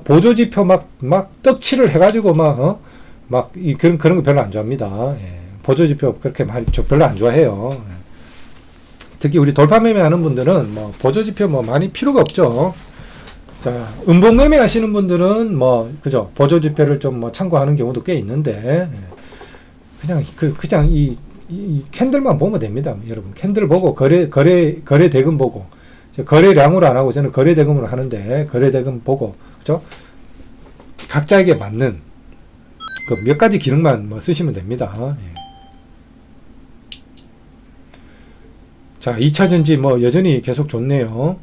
보조지표 막 떡칠을 해가지고 그런 거 별로 안 좋아합니다. 보조지표 그렇게 별로 안 좋아해요. 특히 우리 돌파매매 하는 분들은 뭐 보조지표 뭐 많이 필요가 없죠. 자, 음봉매매 하시는 분들은 뭐, 그죠? 보조지표를 좀 뭐 참고하는 경우도 꽤 있는데, 그냥 이 이 캔들만 보면 됩니다. 여러분 캔들 보고 거래 대금 보고 거래량으로 안 하고 저는 거래 대금으로 하는데 거래 대금 보고 그죠? 각자에게 맞는 그 몇 가지 기능만 뭐 쓰시면 됩니다. 예. 자, 2차전지 뭐 여전히 계속 좋네요.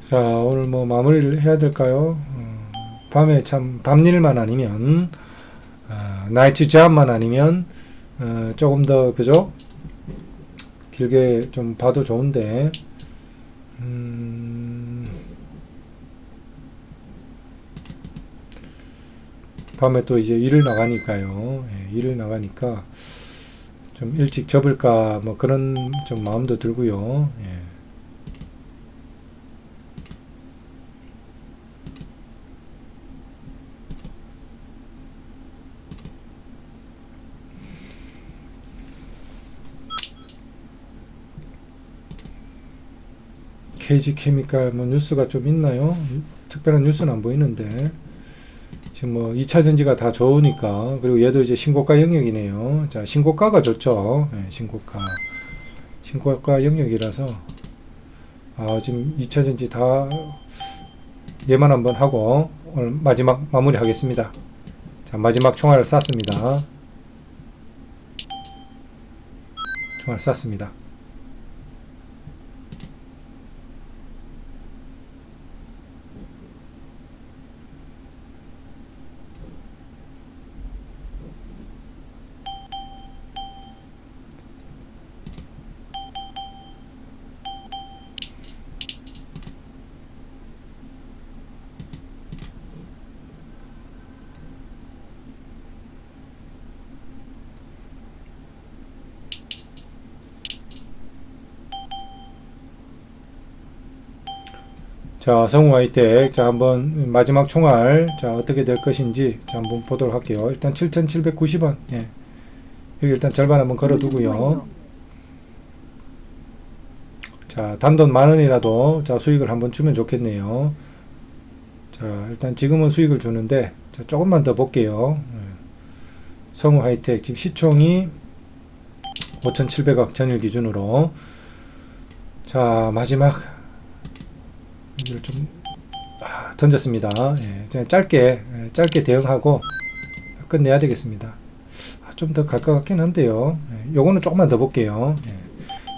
자, 오늘 뭐 마무리를 해야 될까요? 밤에 참 밤일만 아니면 나이트 잡만 아니면 조금 더 그죠? 길게 좀 봐도 좋은데 밤에 또 이제 일을 나가니까요. 예, 일을 나가니까 좀 일찍 접을까 뭐 그런 좀 마음도 들고요. 예. KG케미칼 뭐 뉴스가 좀 있나요? 특별한 뉴스는 안 보이는데 지금 뭐 2차 전지가 다 좋으니까 그리고 얘도 이제 신고가 영역이네요. 자, 신고가가 좋죠. 네, 신고가 영역이라서 지금 2차 전지 다 얘만 한번 하고 오늘 마지막 마무리 하겠습니다. 자, 마지막 총알을 쐈습니다. 총알 쐈습니다. 자, 성우 하이텍. 자, 한번 마지막 총알. 자, 어떻게 될 것인지 자, 한번 보도록 할게요. 일단 7,790원. 예. 여기 일단 절반 한번 걸어 두고요. 자, 단돈 10,000원이라도 자, 수익을 한번 주면 좋겠네요. 자, 일단 지금은 수익을 주는데 자, 조금만 더 볼게요. 예. 성우 하이텍 지금 시총이 5,700억 전일 기준으로. 자, 마지막 이걸 좀 던졌습니다. 예, 짧게 대응하고 끝내야 되겠습니다. 좀 더 갈 것 같긴 한데요. 예, 요거는 조금만 더 볼게요. 예,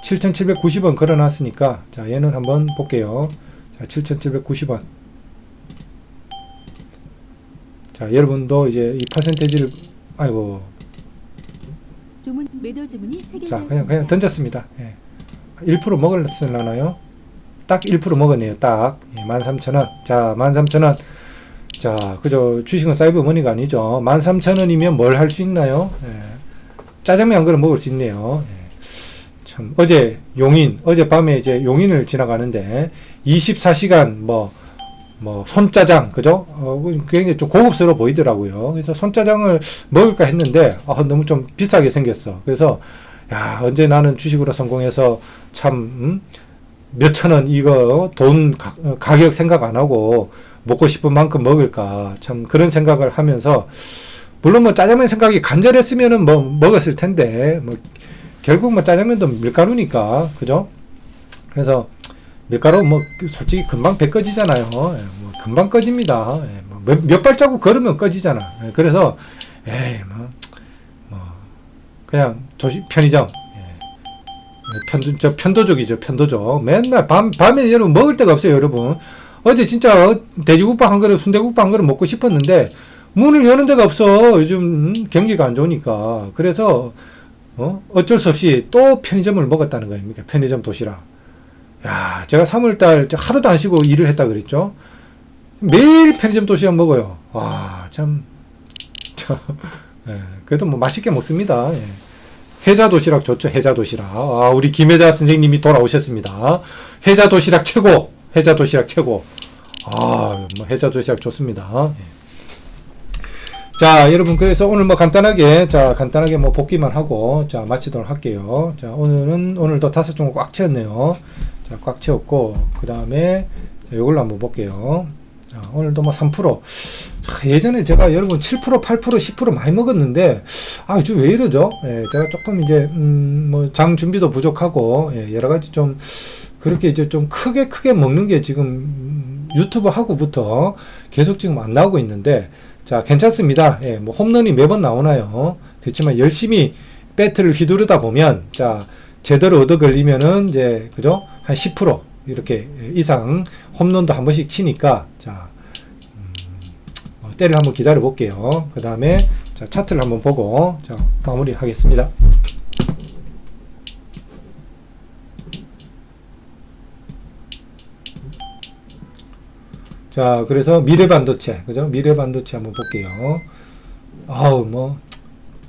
7,790원 걸어놨으니까 자, 얘는 한번 볼게요. 자, 7,790원. 자, 여러분도 이제 이 퍼센테이지를 아이고. 자, 그냥 던졌습니다. 예. 1% 먹을려나요? 딱 1% 먹었네요. 딱 13,000원. 자, 13,000원. 자, 그죠? 주식은 사이버 머니가 아니죠. 13,000원이면 뭘 할 수 있나요? 예. 짜장면 한 그릇 먹을 수 있네요. 예. 참, 어젯밤에 이제 용인을 지나가는데 24시간 뭐 손짜장, 그죠? 굉장히 좀 고급스러워 보이더라고요. 그래서 손짜장을 먹을까 했는데 너무 좀 비싸게 생겼어. 그래서 야, 언제 나는 주식으로 성공해서 참 몇천 원 이거 돈 가격 생각 안 하고 먹고 싶은 만큼 먹을까 참 그런 생각을 하면서 물론 뭐 짜장면 생각이 간절했으면은 뭐 먹었을 텐데 뭐 결국 뭐 짜장면도 밀가루니까 그죠? 그래서 밀가루 뭐 솔직히 금방 배 꺼지잖아요. 예, 뭐 금방 꺼집니다. 예, 뭐 몇 발자국 걸으면 꺼지잖아. 예, 그래서 에이 뭐 그냥 편의점. 편도족이죠, 편도족. 맨날 밤에 여러분 먹을 데가 없어요, 여러분. 어제 진짜 돼지국밥 한 그릇, 순대국밥 한 그릇 먹고 싶었는데, 문을 여는 데가 없어. 요즘 경기가 안 좋으니까. 그래서, 어쩔 수 없이 또 편의점을 먹었다는 거입니까? 편의점 도시락. 야, 제가 3월달 하루도 안 쉬고 일을 했다 그랬죠? 매일 편의점 도시락 먹어요. 와, 참, 예, 그래도 뭐 맛있게 먹습니다. 예. 해자 도시락 좋죠. 해자 도시락. 아, 우리 김혜자 선생님이 돌아오셨습니다. 해자 도시락 최고. 해자 도시락 최고. 아, 뭐 해자 도시락 좋습니다. 예. 자, 여러분, 그래서 오늘 뭐 간단하게 뭐 복기만 하고, 자, 마치도록 할게요. 자, 오늘도 5종목 꽉 채웠네요. 자, 꽉 채웠고, 그 다음에, 요걸로 한번 볼게요. 자, 오늘도 뭐 3%. 자, 예전에 제가 여러분 7%, 8%, 10% 많이 먹었는데, 아, 저 왜 이러죠? 예, 제가 조금 이제, 뭐, 장 준비도 부족하고, 예, 여러 가지 좀, 그렇게 이제 좀 크게 먹는 게 지금 유튜브 하고부터 계속 지금 안 나오고 있는데, 자, 괜찮습니다. 예, 뭐 홈런이 매번 나오나요? 그렇지만 열심히 배트를 휘두르다 보면, 자, 제대로 얻어 걸리면은 이제, 그죠? 한 10% 이렇게 이상 홈런도 한 번씩 치니까, 자, 때를 한번 기다려 볼게요. 그 다음에, 자, 차트를 한번 보고, 자, 마무리 하겠습니다. 자, 그래서 미래반도체, 그죠? 미래반도체 한번 볼게요. 아우, 뭐,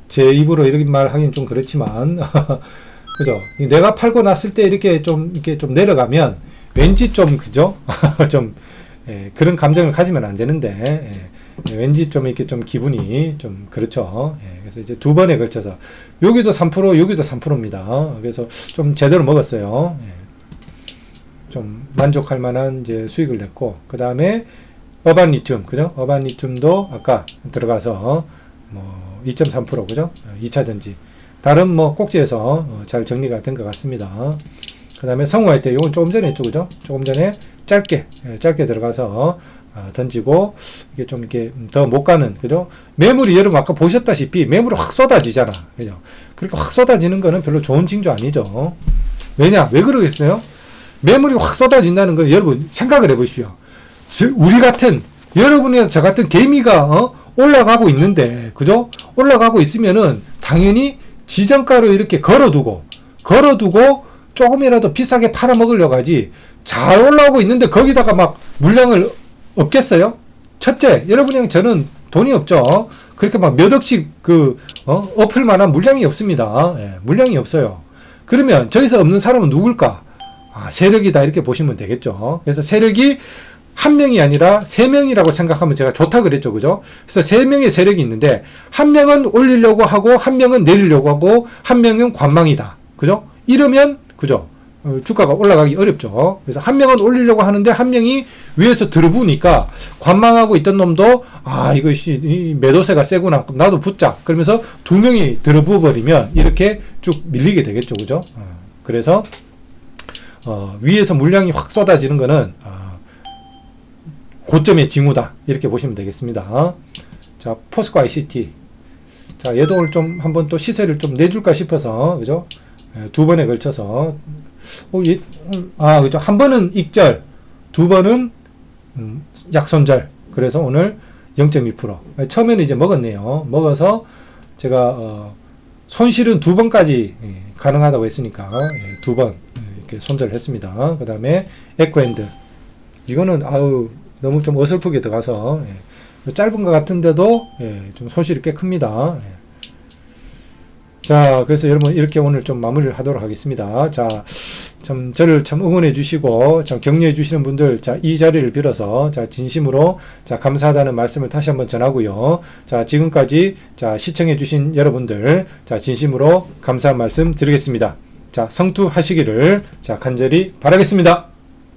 제 입으로 이렇게 말하기는 좀 그렇지만, 그죠? 내가 팔고 났을 때 이렇게 좀 내려가면, 왠지 좀, 그죠? 좀, 예, 그런 감정을 가지면 안 되는데, 예, 왠지 좀 이렇게 좀 기분이 좀 그렇죠. 예, 그래서 이제 2번에 걸쳐서, 여기도 3%, 여기도 3%입니다. 그래서 좀 제대로 먹었어요. 예. 좀 만족할 만한 이제 수익을 냈고, 그 다음에 어반 리튬, 그죠? 어반 리튬도 아까 들어가서 뭐 2.3% 그죠? 2차 전지. 다른 뭐 꼭지에서 잘 정리가 된 것 같습니다. 그 다음에 성우할 때 이건 조금 전에 했죠, 그죠? 조금 전에 짧게 들어가서 던지고, 이게 좀 이렇게 더 못 가는, 그죠? 매물이 여러분 아까 보셨다시피 매물이 확 쏟아지잖아, 그죠? 그렇게 확 쏟아지는 거는 별로 좋은 징조 아니죠. 왜냐? 왜 그러겠어요? 매물이 확 쏟아진다는 건 여러분 생각을 해보십시오. 우리 같은, 여러분이나 저 같은 개미가 올라가고 있는데, 그죠? 올라가고 있으면은 당연히 지정가로 이렇게 걸어두고 조금이라도 비싸게 팔아먹으려고 하지, 잘 올라오고 있는데 거기다가 막 물량을 없겠어요? 첫째, 여러분이랑 저는 돈이 없죠. 그렇게 막 몇 억씩 엎을 만한 물량이 없습니다. 예, 물량이 없어요. 그러면 저기서 없는 사람은 누굴까? 아, 세력이다 이렇게 보시면 되겠죠. 그래서 세력이 한 명이 아니라 세 명이라고 생각하면 제가 좋다 그랬죠, 그죠? 그래서 세 명의 세력이 있는데, 한 명은 올리려고 하고, 한 명은 내리려고 하고, 한 명은 관망이다, 그죠? 이러면, 그죠? 주가가 올라가기 어렵죠. 그래서 한 명은 올리려고 하는데, 한 명이 위에서 들어부니까, 관망하고 있던 놈도, 아, 이것이, 이 매도세가 세구나. 나도 붙자. 그러면서 두 명이 들어부 버리면, 이렇게 쭉 밀리게 되겠죠, 그죠? 그래서, 위에서 물량이 확 쏟아지는 거는, 고점의 징후다. 이렇게 보시면 되겠습니다. 자, 포스코 ICT. 자, 얘도 오늘 좀 한번 또 시세를 좀 내줄까 싶어서, 그죠? 2번에 걸쳐서. 그죠? 한 번은 익절, 2번은, 약손절. 그래서 오늘 0.2%. 처음에는 이제 먹었네요. 먹어서 제가, 손실은 2번까지 가능하다고 했으니까, 2번 이렇게 손절을 했습니다. 그 다음에 에코핸드. 이거는, 너무 좀 어설프게 들어가서, 짧은 것 같은데도, 좀 손실이 꽤 큽니다. 자, 그래서 여러분, 이렇게 오늘 좀 마무리를 하도록 하겠습니다. 자, 참, 저를 참 응원해 주시고, 참 격려해 주시는 분들, 자, 이 자리를 빌어서, 자, 진심으로, 자, 감사하다는 말씀을 다시 한번 전하고요. 자, 지금까지, 자, 시청해 주신 여러분들, 자, 진심으로 감사한 말씀 드리겠습니다. 자, 성투하시기를, 자, 간절히 바라겠습니다.